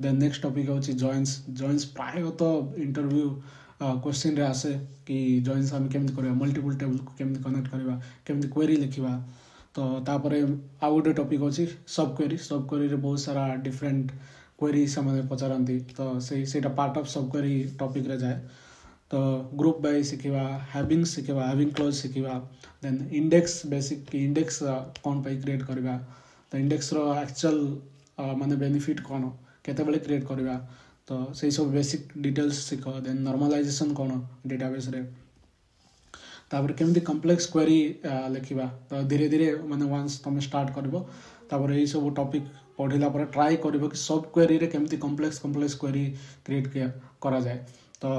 ଦେନ୍ ନେକ୍ସଟ ଟପିକ୍ ହେଉଛି ଜଏନ୍ସ ପ୍ରାୟତଃ ଇଣ୍ଟରଭ୍ୟୁ क्वेश्चन आसे कि जॉइंस आम केमी करवा, मल्टीपल टेबल को केमी कनेक्ट करवा, केमी क्वेरी लिखा। तो तापर आउ गोटे टॉपिक अच्छी सब क्वेरी रे बहुत सारा डिफरेंट क्वेरी से पचारती। तो सेटा part of sub query topic रे जाए। तो ग्रुप बाय शिखा, हैविंग शिखा, हैविंग क्लोज शिखा। देन इंडेक्स बेसिक इंडेक्स कौन पाई क्रिएट करवा, तो इंडेक्स रो एक्चुअल माने बेनिफिट कौन केतेबेले क्रिएट करवा, तो से सब बेसिक डिटेल्स शिख। देन नॉर्मलाइजेशन कौन डेटाबेस रे, तापर केमती कम्प्लेक्स क्वेरी लिखा। तो धीरे धीरे माने वंस तुम स्टार्ट कर ये सब टॉपिक पढ़ला पर ट्राई कर कि सब क्वेरी रे केमती कम्प्लेक्स क्वेरी क्रिएट करा जाए। तो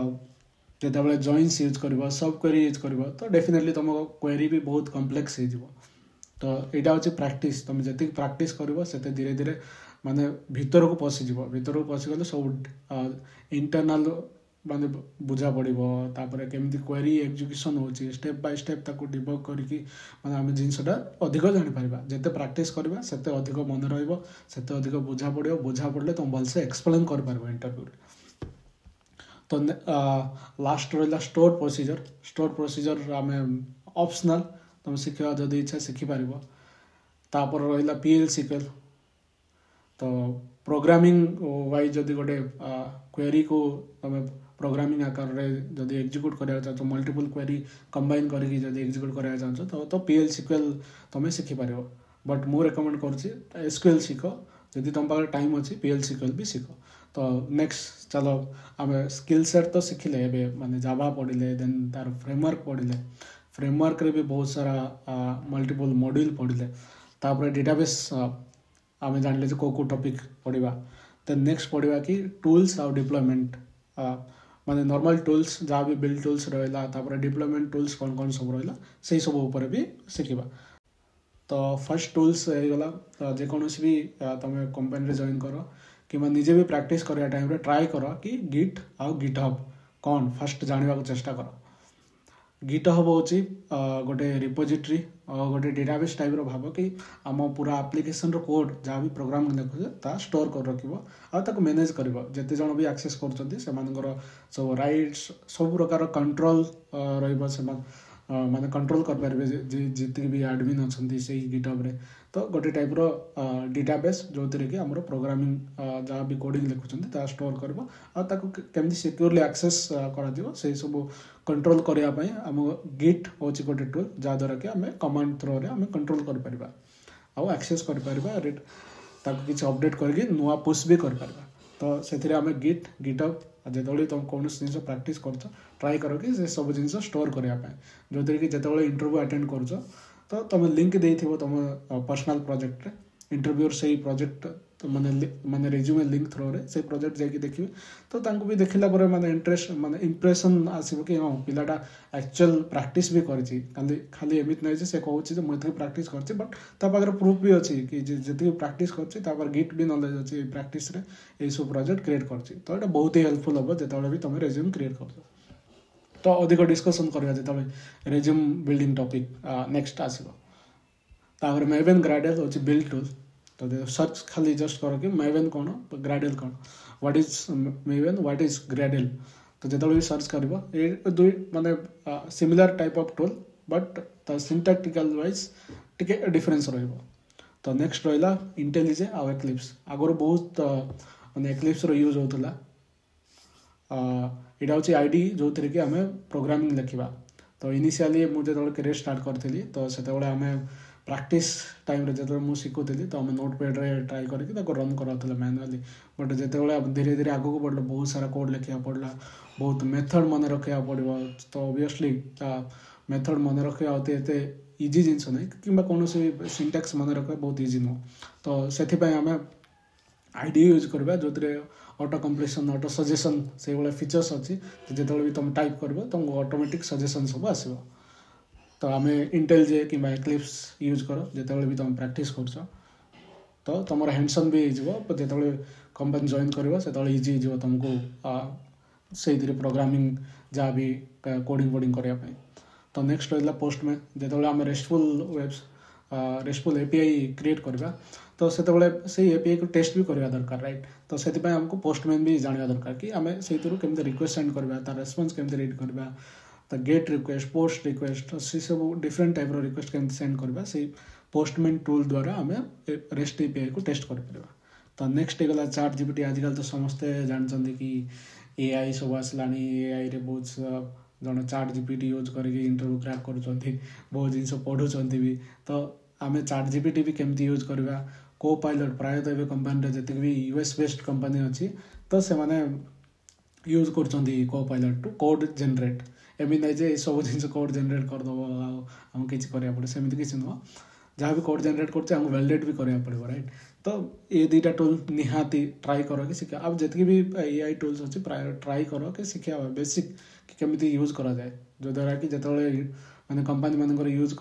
जितेबाला जॉइंस यूज कर सब क्वेरी यूज कर तो डेफिनेटली तुम क्वेरी भी बहुत कम्प्लेक्स हो। तो यहाँ हूँ प्रैक्टिस, तुम जी प्रैक्टिस कर से धीरे धीरे माने भीतर को पशिगले सब इंटरनल माने बुझा पड़ो। तापर केमती क्वेरी एग्जीक्यूशन होची स्टेप बाय स्टेप ताको डिबग करके माने आम जिनसटा अधिक जापर। जिते प्रैक्टिस करवा सेते अधिक मन रहिबो, सेते अधिक बुझा पड़े तुम भलसे एक्सप्लेन कर पारबो इंटरव्यू। तो लास्ट रहा स्टोर प्रोसीजर आम ऑप्शनल तुम शिखा जदि इच्छा शिखिपार। तापर रहा PL/SQL। तो प्रोग्रामिंग वाइज जदि गोटे क्वेरी को तुम प्रोग्रामिंग आकार में जदि एग्जीक्यूट करा चाहो, मल्टीपल क्वेरी कंबाइन करके जदि एग्जीक्यूट करा चाहो तो PL/SQL तुम शिखिपार। बट मु रेकमेंड करुच्ची एसक्यूएल शिख जदि तुम पाखे टाइम अच्छी पीएल सिक्यूएल भी शिख तो नेक्स्ट चलो आम स्किल सेट तो शिखिले एबे माने जावा पढ़िले देन तार फ्रेमवर्क पढ़िले फ्रेमवर्क रे भी बहुत सारा मल्टीपल मॉड्यूल पढ़िले तापर डेटाबेस आम जान को टॉपिक पढ़ा देन नेक्स्ट पढ़ा कि टूल्स आउ डिप्लॉयमेंट माने नॉर्मल टूल्स जहाँ भी बिल्ड टूल्स रहा डिप्लॉयमेंट टूल्स कौन कौन सब रहा से सब ऊपर भी शिखा तो फर्स्ट टूल्स होगा जेकोसी भी तुम कंपनी जॉइन कर कि निजे भी प्रैक्टिस करा टाइम ट्राई कर कि गिट आउ गिटहब कौन फर्स्ट जानवा को चेष्टा कर गिटहब हूँ गोटे रिपोजिटरी गोटे डेटाबेस टाइप भाव कि आम पूरा एप्लिकेशन कोड जहाँ भी प्रोग्राम लिखुचे ता स्टोर कर रख मैनेज कर जिते जन भी एक्सेस कर सब राइट्स सब प्रकार कंट्रोल माने कंट्रोल कर पारे जितने भी एडमिन अच्छा से गिटहब रे तो गोटे टाइप रो डेटाबेस जो थी कि आम प्रोग्रामिंग जहाँ भी कोडिंग लिखुं स्टोर कर सिक्योरली एक्सेस कर सब कंट्रोल करने आम गिट हूँ गोटे टूल जहाँद्वारा कि आम कमांड थ्रो रे आम कंट्रोल कर एक्सेस कर किसी अपडेट करके नुआ पुश भी कर तो से आम गिटहब जो तुम कौन जिन प्रैक्टिस कर ट्राई कर कि से सब जिन स्टोर करने जो थी कि जो इंटरव्यू अटेंड कर तो तुम लिंक दे तुम पर्सनल प्रोजेक्ट रे इंटरव्यूर से प्रोजेक्ट माने रेज्यूमे लिंक थ्रो रे से प्रोजेक्ट जाकि देखिए तो तांको भी देखला पर माने इंटरेस्ट माने इंप्रेशन आसीबो कि हां पिलाटा एक्चुअल प्रैक्टिस भी करछि खाली एमित नै जे से कहउछि जे मथे प्रैक्टिस करछि बट ता पाकर प्रूफ भी अछि कि जति प्रैक्टिस करछि ता पर गिट भी नॉलेज अछि प्रैक्टिस रे ए सब प्रोजेक्ट क्रिएट करछि तो एटा बहुत ही हेल्पफुल हो जेतबे भी तुम रेज्यूम क्रिएट करछो तो अधिक डिस्कशन करबा जेतबे रेज्यूम बिल्डिंग टॉपिक नेक्स्ट आसीबो तापर मेवेन ग्रेडल होछि बिल्ड टूल तो सर्च खाली जस्ट कर कि मेवेन कौन ग्रेडल कौन what is Maven what is Gradle तो जो भी सर्च कर दुई माने similar type of tool but syntactical wise टिके डिफरेंस रहिबो तो नेक्स्ट रहिला इंटेलिजे आ एक्लिप्स आगर बहुत माने एक्लिप्स रो यूज होतला एटा होची आईडी जो थरे कि हमें प्रोग्रामिंग लिखिबा तो इनिशियली मु जे करियर स्टार्ट करथिली तो सेते बेले हमें प्रैक्टिस टाइम रे जो मुझे शिखुली तो आम नोटपैड रे ट्राई करके रन कराला मैनुअली बट जिते धीरे धीरे आगे बढ़ला बहुत सारा कोड लिखा पड़ा बहुत मेथड मन रखा पड़ो तो ऑब्वियसली मेथड मन रखा होते इजी जिनस ना कि कौन सिंटैक्स मन रखा बहुत इजी नुह तो से आम आईडी यूज करवा जो ऑटो कंप्लीशन ऑटो सजेशन से भाई फीचर्स अच्छी जो भी तुम टाइप कर तुमको ऑटोमेटिक सजेशन सब आसो तो आम इंटेलिजे कि एक्लिप्स यूज कर जो भी तुम प्रैक्टिस कर तो तुम हैंडसम भी हो जो कंपनी जॉइन कर से इजी हो तुमको से प्रोग्रामिंग जहाँ भी कोडिंग वोडिंग करने तो नेक्स्ट रहा पोस्टमैन जो आम रेस्टफुल एपीआई क्रिएट करवा तो से एपीआई को टेस्ट भी करवा दरकार राइट तो से आमको पोस्टमैन भी जानवा दरकार कि आम से केमती रिक्वेस्ट सेंड करवा तार रेस्पॉन्स केमती रीड करवा तो गेट रिक्वेस्ट पोस्ट रिक्वेस्ट से सब डिफरेंट टाइप रिक्वेस्ट केमती सेंड करवा से पोस्टमैन टूल द्वारा आम रेस्ट एपीआई को टेस्ट कर तो नेक्स्ट गला चैट जीपीटी आजकल तो समस्ते जानते कि एआई सब आसला एआई रे बहुत जन चैट जीपीटी यूज करके इंटरव्यू क्रैक कर बहुत जिन पढ़ुं भी तो आम चैट जीपीटी भी केमती यूज करवा को पायलट प्रायतः ये कंपनी जी भी यूएस बेस्ड कंपनी अच्छी तो से माने यूज कर को पायलट टू कोड जनरेट एमती नहीं जे सब जिन कोड जनरेट करदेव आम किसी करा पड़े सेमती किसी नुह जहाँ भी कोड जनरेट कर वैलिडेट भी करा पड़ो राइट तो ये दुईटा टूल निहाती ट्राई कर कि शिखा अब जितकी भी एआई टूल्स अच्छी प्राय ट्राई कर कि शिखा बेसिक कि केमती यूज करा जाए जो द्वारा कि जो मैंने कंपनी मान यूज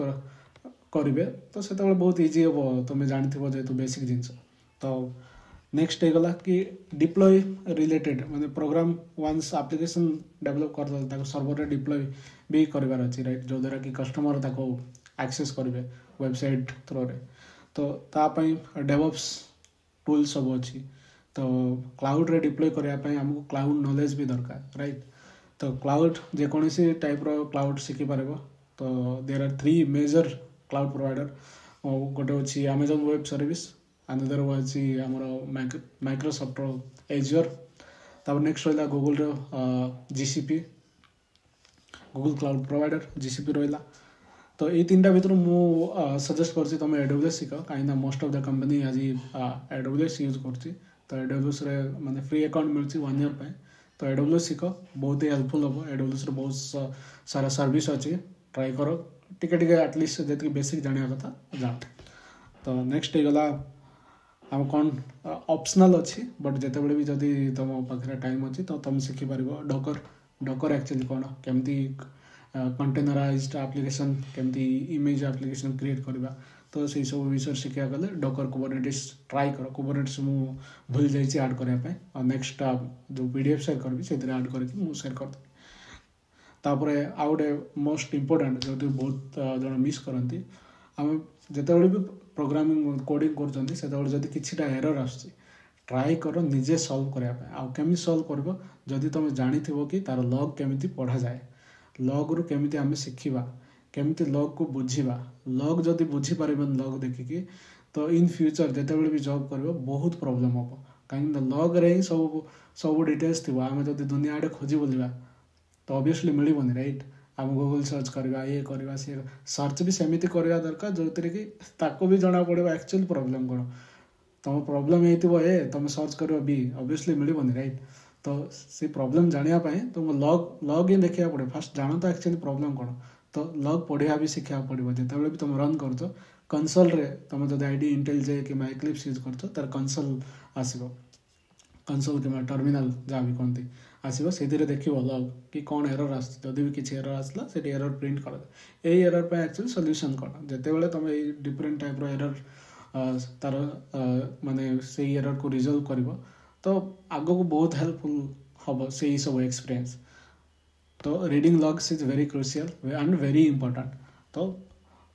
करेंगे तो से बहुत इजी हम तुम्हें जानथिबो जेतु बेसिक जिनस तो नेक्स्ट होगा कि डिप्लॉय रिलेटेड माने प्रोग्राम वंस एप्लिकेशन डेवलप कर सर्वर डिप्लॉय भी करार अच्छी राइट जो द्वारा कि कस्टमर ताको एक्सेस करेंगे वेबसाइट थ्रो रे तो तापाई डेवॉप्स टूल सब अच्छी तो क्लाउड रे डिप्लॉय करने आमको क्लाउड नॉलेज भी दरकार राइट तो क्लाउड जेकोसी टाइप रो क्लाउड शिखी पार तो there are 3 major cloud provider गोटे अच्छी अमेजन वेब सर्विस अनदर अच्छी आमर माइक्रोसॉफ्ट एज्योर तब नेक्स्ट रहा Google GCP Google cloud provider GCP रहा तो ये तीन टा भीतर मु सजेस्ट करछि तुम AWS शिख कहीं मोस्ट ऑफ द कंपनी आज AWS यूज करछि तो AWS रे माने फ्री अकाउंट मिलछि 1 ईयर पे तो AWS शिख बहुत ही हेल्पफुल हम AWS रे बहुत सारा सर्विस अच्छी ट्राई करो टिके टिके एटलिस्ट जी बेसिक जाना कथा जा तो नेक्स्ट गला आम कौन ऑप्शनल अच्छी बट जितेबाला भी जदि तुम पाखे टाइम अच्छी तो तुम शिखिपार डकर डकर एक्चुअली कौन केमती कंटेनराइज्ड एप्लिकेशन केमती इमेज एप्लिकेशन क्रिएट करवा तो से सब विषय शिखा गले डकर कुबरनेटिस ट्राई कर कुबरनेटिस मु भूल जाइए आड करने और नेक्स्ट जो PDF सेयर करी से आड करके मुझे सेयर करदेवी तापर आउ गोटे मोस्ट इम्पोर्टाट जो बहुत जन मिस करती आम जितेबाला भी प्रोग्रामिंग कोडिंग कर किसी एरर आस ट्राई कर निजे सल्व करने आमी सल्व कर जदि तुम जानी कि तार लॉग केमी पढ़ा जाए लॉग रु केमी आम शिखा केमी लॉग को बुझा लॉग जदि बुझीपार लॉग देखिकी तो इन फ्यूचर जितेबाला भी जॉब कर बहुत प्रॉब्लम हम कहीं लॉग रे ही सब सब डिटेल्स थी आम जब दुनिया आड़े खोजी बोलिया तो ऑब्वियसली मिलबनी राइट आम गूगल सर्च करवा ये करवा सी सर्च भी सेमती करवा दरकार जो थी कि ताको भी जना पड़ो एक्चुअल प्रॉब्लम कौन तुम प्रॉब्लम ये तुम सर्च कर बी ऑब्वियसली मिलबनी राइट तो से प्रॉब्लम जानापी तुमको लॉग ही देखा पड़े फास्ट जान तो एक्चुअली प्रॉब्लम कौन तो लॉग पढ़ा भी शिखा पड़ो जिते भी तुम रन कर कंसोल रे तुम जब आईडी इंटेल जे कि एक्लिप्स यूज कर तार कंसोल आसो कंसोल कि टर्मिनाल जहाँ भी कहती आसो से देख लॉग कि कौन एरर आदि भी किसी एरर आसला से एरर प्रिंट कर यही एरर पे एक्चुअली सॉल्यूशन कौन जिते तुम ये डिफरेंट टाइप एरर तार माने से एरर को रिजल्व कर तो आग को बहुत हेल्पफुल हम से सब एक्सपीरियंस तो reading logs is very crucial and very important तो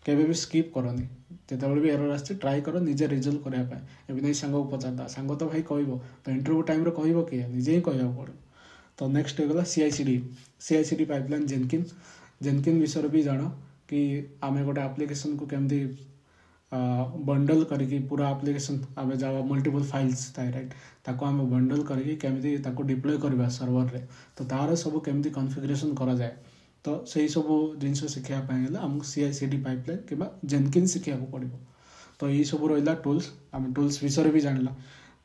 केबे भी स्किप करनी जिते भी एरर आस ट्राई कर निजे रिजल्व करने एवं नहीं सांग को पचारता सांग तो भाई कह तो इंटरव्यू टाइम कह किए निजे ही कहना पड़ो तो नेक्स्ट होगा CI/CD पाइपलाइन जेनकिन विषय भी जान कि आम गोटे एप्लिकेशन को केमती बंडल करके पूरा एप्लिकेशन आम जावा मल्टीपल फाइल्स थाए राइट ताको आम बंडल करके केमती ताको डिप्लॉय करवा सर्वर रे तो तार सब केमती कॉन्फ़िगरेशन करा जाए तो सही सब जिनस शिखापी आमको CI/CD पाइपलाइन कि जेनकिन शिखा पड़ो तो ये सब रहा टूल्स आम टूल्स विषय भी जाना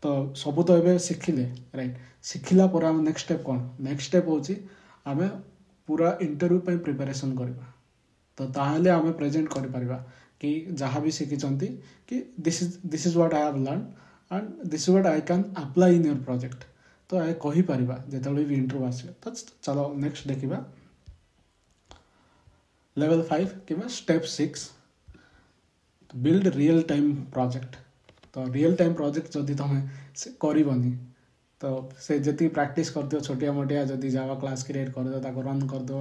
तो सब तो ये शिखिले राइट शिखिला पर आम नेक्स्ट स्टेप कौन नेक्स्ट स्टेप हूँ आम पूरा इंटरव्यू पे प्रिपरेशन करवा तो ताहले आम प्रेजेंट कर कि जहाँ भी शिखी कि this is what I have learn and this is what I can apply in your project तो आए कहीपर जिते भी इंटरव्यू आस तो चलो नेक्स्ट देखा लेवल 5 कि step 6 build real time project तो रियल टाइम प्रोजेक्ट जदि तुम करनी तो से जी प्रैक्टिस कर छोटिया मोटिया जदि जावा क्लास क्रिएट कर रन करद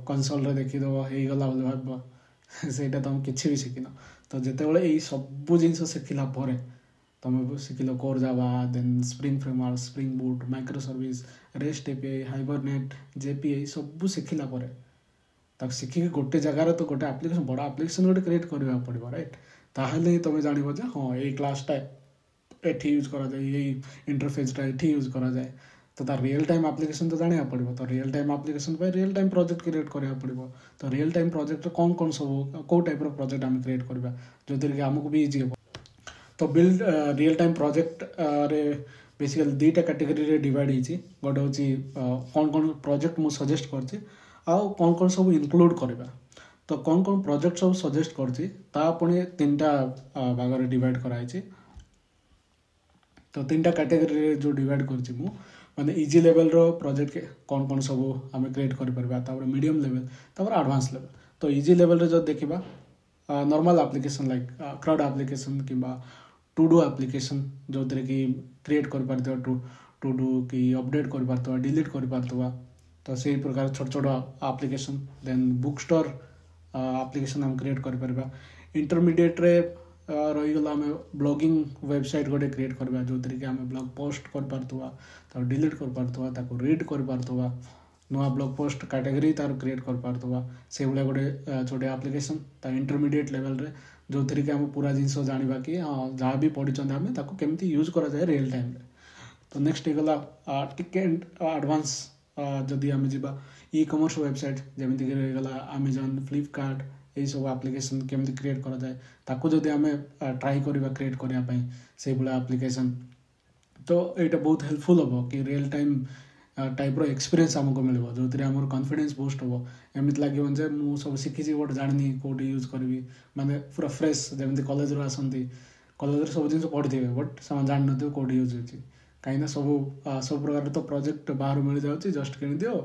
कंसोल रे देखीद हो गला भाव सेटा तुम किसी भी शिखिन तो जिते बड़े यही सब जिन शिखला तुम शिखिल core Java then spring framework spring boot micro service rest API hibernate JPA सब शिखला शिखिक गोटे जगार तो गोटे एप्लिकेशन बड़ा एप्लिकेशन गोटे क्रिएट करने पड़ो राइट ताहले तुम जान हाँ ये क्लासटा ये यूज करा जाए यही इंटरफेसटा ये यूज करा जाए तो तार रियल टाइम एप्लिकेशन तो जाना पड़ो तो रियल टाइम एप्लिकेशन पे रियल टाइम प्रोजेक्ट क्रिएट करा पड़ो तो रियल टाइम प्रोजेक्ट कौन कौन सब कौ टाइप प्रोजेक्ट आम क्रिएट करवा जो कि आमको भी इजी हो तो बिल्ड रियल टाइम प्रोजेक्ट रे बेसिकली दुईटा कैटेगरी डिवाइड होती गोटे हूँ कौन कौन प्रोजेक्ट मुझे सजेस्ट कर कौन कौन सब इनक्लूड करवा तो कौन कौन प्रोजेक्ट सब सजेस्ट करपुणी 3टा भाग डिवाइड कराई तो 3टा कैटेगरी जो डिवाइड कर माने इजी लेवल रो प्रोजेक्ट कौन कौन सब आम क्रिएट कर मीडियम लेवल तापर एडवांस लेवल तो इजी लेवल रे जो देखा normal application like CRUD application कि टू डू एप्लिकेशन जो कि क्रिएट कर टू डू कि अपडेट कर डिलीट कर तो से प्रकार छोट छोट application then book store application हम क्रिएट कर इंटरमीडिएट रे रहीगला आम ब्लॉगिंग वेबसाइट गोटे क्रिएट करवा जो कि आम ब्लॉग पोस्ट कर डिलीट कर रीड कर नुआ ब्लॉग पोस्ट कैटेगरी तार क्रिएट कर से भाया गोटे छोटे एप्लिकेशन इंटरमीडिएट लेवल रे जो थी कि आम पूरा जिनस जाना कि हाँ जहाँ भी पढ़ी आम केमती यूज करा जाए रियल टाइम रे तो नेक्स्ट गला टिके एडवांस जदि आम जा ई कमर्स वेबसाइट जमीक गला अमेजन फ्लिपकार्ट यही सब एप्लिकेशन केमती क्रिएट करा जाए ताको जदि आमे ट्राई करबा क्रिएट करिया पई से बुला एप्लिकेशन तो एटा बहुत हेल्पफुल हो कि रियल टाइम टाइप रो एक्सपीरियंस हमको मिलबो जोतिर हमर कॉन्फिडेंस बूस्ट हो एमित लागियो जे मु सब सिखिछि गोट जानि कोड यूज करबी माने पूरा फ्रेश जेमति कॉलेज रो आसंती कॉलेज रो सब जिंस पढ़थिबे बट सम जान नथिबे कोड यूज होछि कहीं सब प्रकार तो प्रोजेक्ट बाहर मिल जाऊँगी जस्ट किन दियो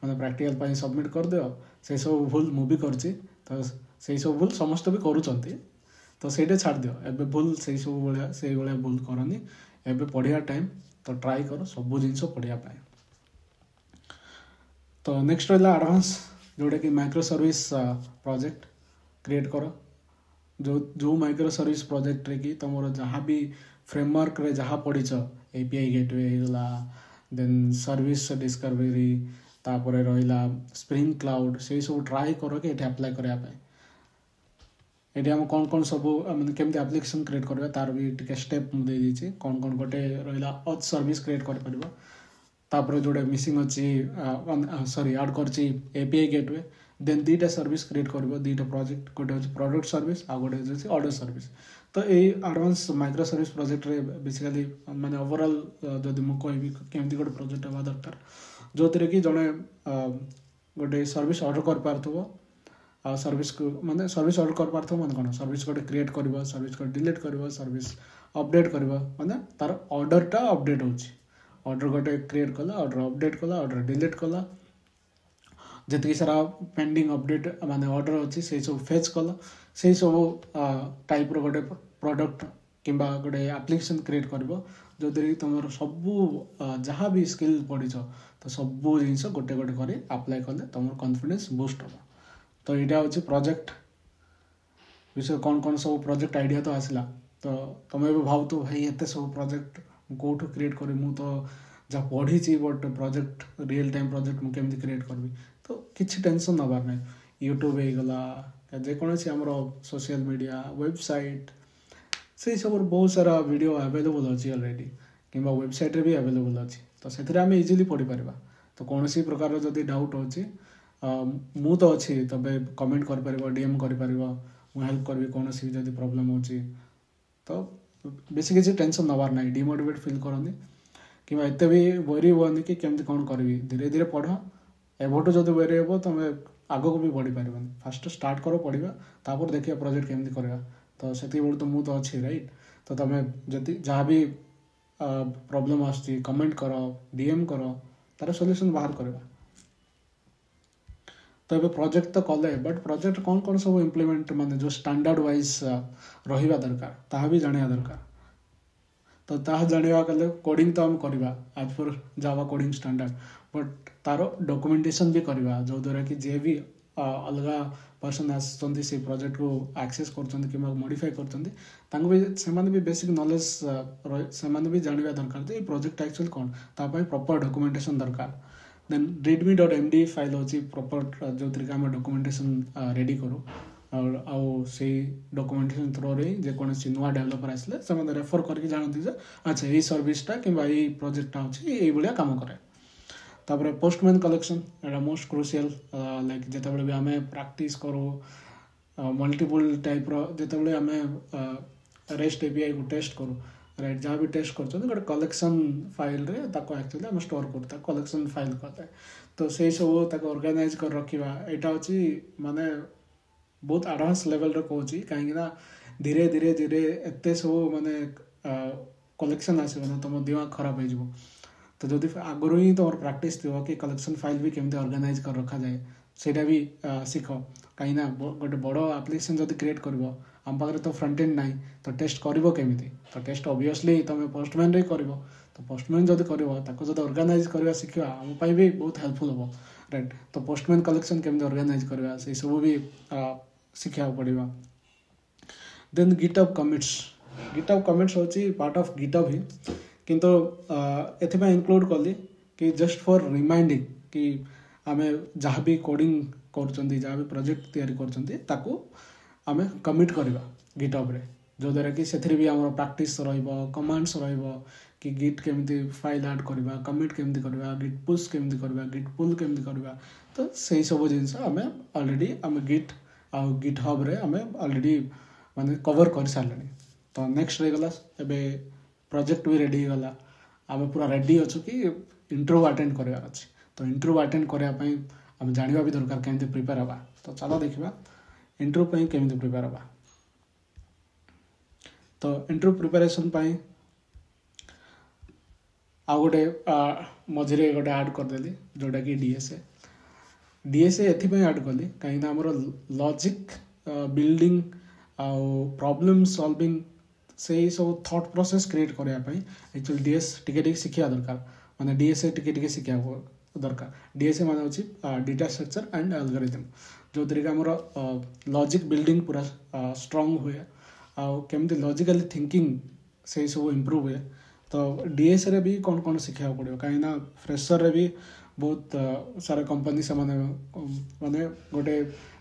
मतलब प्रैक्टिकल पाई सबमिट कर दियो से सब भूल मु भी करछि तो से सब भूल समस्त भी करूछंती तो सेटे छाड़ दियो एबे भूल से सब बळिया से बळिया भूल करनी एबे पढ़िया टाइम तो ट्राई करो सब जिंस पढ़िया पाए तो नेक्स्ट रहा एडवांस जोटा कि माइक्रो सर्विस प्रोजेक्ट क्रिएट करो जो माइक्रो सर्विस प्रोजेक्ट रे कि तुम जहाँ भी फ्रेमवर्क रे जहाँ पढ़ीच एपीआई गेटवे होगा देन सर्विस डिस्कवरी तापर रहा स्प्रिंग क्लाउड से सब ट्राई करो कि ये अप्लाई करने ये आम कौन कौन सब मैंने केमती एप्लिकेशन क्रिएट करवा तार भी टे स्टेप मुझे देती कौन कौन गोटे रहा अथ सर्विस क्रिएट कर जोड़े मिसिंग अच्छी सॉरी ऐड कर एपीआई गेटवे देन दुईटा सर्विस क्रिएट कर दुईटा प्रोजेक्ट गोटे हूँ प्रोडक्ट सर्विस आ गोटे हूँ ऑर्डर सर्विस तो यही एडवांस माइक्रो सर्विस प्रोजेक्ट रे बेसिकली माने ओवरऑल जदि मु कहबी केमती गोटे प्रोजेक्ट हवा दरकार जो थे कि जड़े गोटे सर्विस ऑर्डर कर पारथबो आ सर्विस को माने सर्विस ऑर्डर कर पारथबो माने कोन सर्विस गोटे क्रिएट करबो सर्विस को डिलीट करबो सर्विस अपडेट करबो माने तार ऑर्डर टा अपडेट होची ऑर्डर गोटे क्रिएट कला ऑर्डर अपडेट कला ऑर्डर डिलीट कला जितकी सारा पेंडिंग अपडेट माने ऑर्डर अच्छी से सब फेच कला से सब टाइप रो गोटे प्रोडक्ट किंबा गोटे एप्लिकेशन क्रिएट करबो जो कि तुम सब जहाँ भी स्किल पढ़ीच तो सब जिनस गोटे गोटे कर अप्लाई कले तुम कॉन्फिडेंस बूस्ट हो तो यहाँ हूँ प्रोजेक्ट विषय कौन कौन सब प्रोजेक्ट आइडिया तो आसला तो तुम भी भाव तो भाई एत सब प्रोजेक्ट कौटू क्रिएट करी मु तो जहाँ पढ़ी but project real time project मुझे केमती क्रिएट करी तो किसी टेंशन नबार ना यूट्यूब होगला जेकोसी आम सोशल मीडिया वेबसाइट से सब बहुत सारा वीडियो अवेलेबल अच्छी ऑलरेडी कि वेबसाइट रे भी अवेलेबल अच्छी तो से आम इजिली पढ़ी पार तो कौन सी प्रकार जदि डाउट अच्छी मु तो अच्छी तबे कमेंट कर डीएम कर हेल्प करी कौन सी जदि प्रॉब्लम होची तो बेसी किसी टेंशन नबार ना डिमोटिवेट फील करनी कि एत भी वरी हुआ कि केमती कौन करी धीरे धीरे पढ़ एबठू जब वरी हे तुम आग को भी बढ़ी पार फास्ट स्टार्ट कर पढ़ा तापर देखिए प्रोजेक्ट केमती करवा तो से तो मु तो अच्छी राइट तो तुम जदि जहाँ भी प्रॉब्लम आसची कमेंट कर डीएम कर तार सॉल्यूशन बाहर करवा तो ये प्रोजेक्ट तो कले बट प्रोजेक्ट कौन कौन सब इम्प्लीमेंट माने जो स्टैंडर्ड वाइज रहिबा दरकार ताहा भी जानिया दरकार तो ताहा जानिया कले कोडिंग तो हम करवा as per Java coding standard but तार डॉक्यूमेंटेशन भी करवा जो द्वारा कि जे भी अलग पर्सन आसुँच से प्रोजेक्ट को एक्सेस कर मॉडिफाई कर भी बेसिक नॉलेज से भी जानवा दरकार ये प्रोजेक्ट एक्चुअली कौन तापाई प्रॉपर डॉक्यूमेंटेशन दरकार देन readme.md फाइल होची प्रॉपर जो तरीका हम डॉक्यूमेंटेशन रेडी करू और आउ से डॉक्यूमेंटेशन थ्रू रे जे कोन सी नुवा डेवलपर आसले से रेफर करके जानती जे अच्छा ये सर्विसटा कि ये प्रोजेक्टटा होची ये बलिया काम करे तापर पोस्टमैन कलेक्शन एटा मोस्ट क्रुशियल लाइक जेते बेले भी हमें प्रैक्टिस करू मल्टीपल टाइप रो जेते बेले हमें रेस्ट एपीआई को टेस्ट करू राइट जहाँ भी टेस्ट कर गोटे कलेक्शन फाइल रे ताको एक्चुअली हम स्टोर करता कलेक्शन फाइल करता तो से सब ऑर्गेनाइज कर रखा यहाँ हूँ माने बहुत एडवांस लेवल रे कहूँ कहीं धीरे धीरे धीरे एत सब माने कलेक्शन आसो ना तुम दिमाग खराब हो तो जदि आगु ही तुम प्रैक्टिस थी कि कलेक्शन फाइल भी केमती ऑर्गेनाइज कर रखा जाए सेटा भी शिख कहीं गोटे बड़ एप्लिकेशन जब क्रिएट कर आम पाखे तो फ्रंट एंड ना तो टेस्ट करिवो केमिति तो टेस्ट ऑब्वियसली तुम पोस्टमैन रे करिवो तो पोस्टमैन जब कर ऑर्गेनाइज करवा शिखा आम भी बहुत हेल्पफुल हम राइट तो पोस्टमैन कलेक्शन केमती ऑर्गेनाइज करवा से सब भी शिखा पड़ेगा देन गिटअप कमिट्स होची पार्ट ऑफ गिटअप ही किंतु एथिपा इंक्लूड कली कि जस्ट फॉर रिमाइंडिंग कि आम जहाँ भी कोडिंग कर जहाँ भी प्रोजेक्ट तैयारी कर आम कमिट करवा गिटअप रे जो द्वारा कि से भी आम प्रैक्टिस कमांड्स कि गिट केमती फाइल ऐड करवा कमिट केमती करवा गिट पुश केमती करवा गिट पुल केमती करवा तो सही सब जिनस आम ऑलरेडी आम गिट आउ गिट हब रे आमे ऑलरेडी माने कवर कर सारले तो नेक्स्ट रही गला एबे प्रोजेक्ट भी रेडी गला आमे पूरा रेडी अच्छु कि इंटरव्यू अटेंड करबार अछि तो इंटरव्यू अटेंड करबा पई आमे जानिबा भी दरकार केमति प्रिपेयर हबा तो चलो देखिबा इंटरव्यू पई केमति प्रिपेयर हबा तो इंटरव्यू प्रिपरेशन पई आ गोटे मझे गोटे आड करदेली जोटा कि डीएसए एथि आड कली कहीं आमर लॉजिक बिल्डिंग आउ प्रॉब्लम सॉल्विंग से सब थॉट प्रोसेस क्रिएट करने एक्चुअली डीएस टिके शिखा दरकार माने डीएसए टिके शिखा दरकार डीएसए मान अच्छी डेटा स्ट्रक्चर एंड एल्गोरिथम जो थी आमर लॉजिक बिल्डिंग पूरा स्ट्रॉन्ग हुए आउ केमती लॉजिकली थिंकिंग से सब इम्प्रूव हुए तो डीएस रे भी कौन कौन शिखा पड़ो कहीं फ्रेशर रे भी बहुत सारा कंपनी से माने गोटे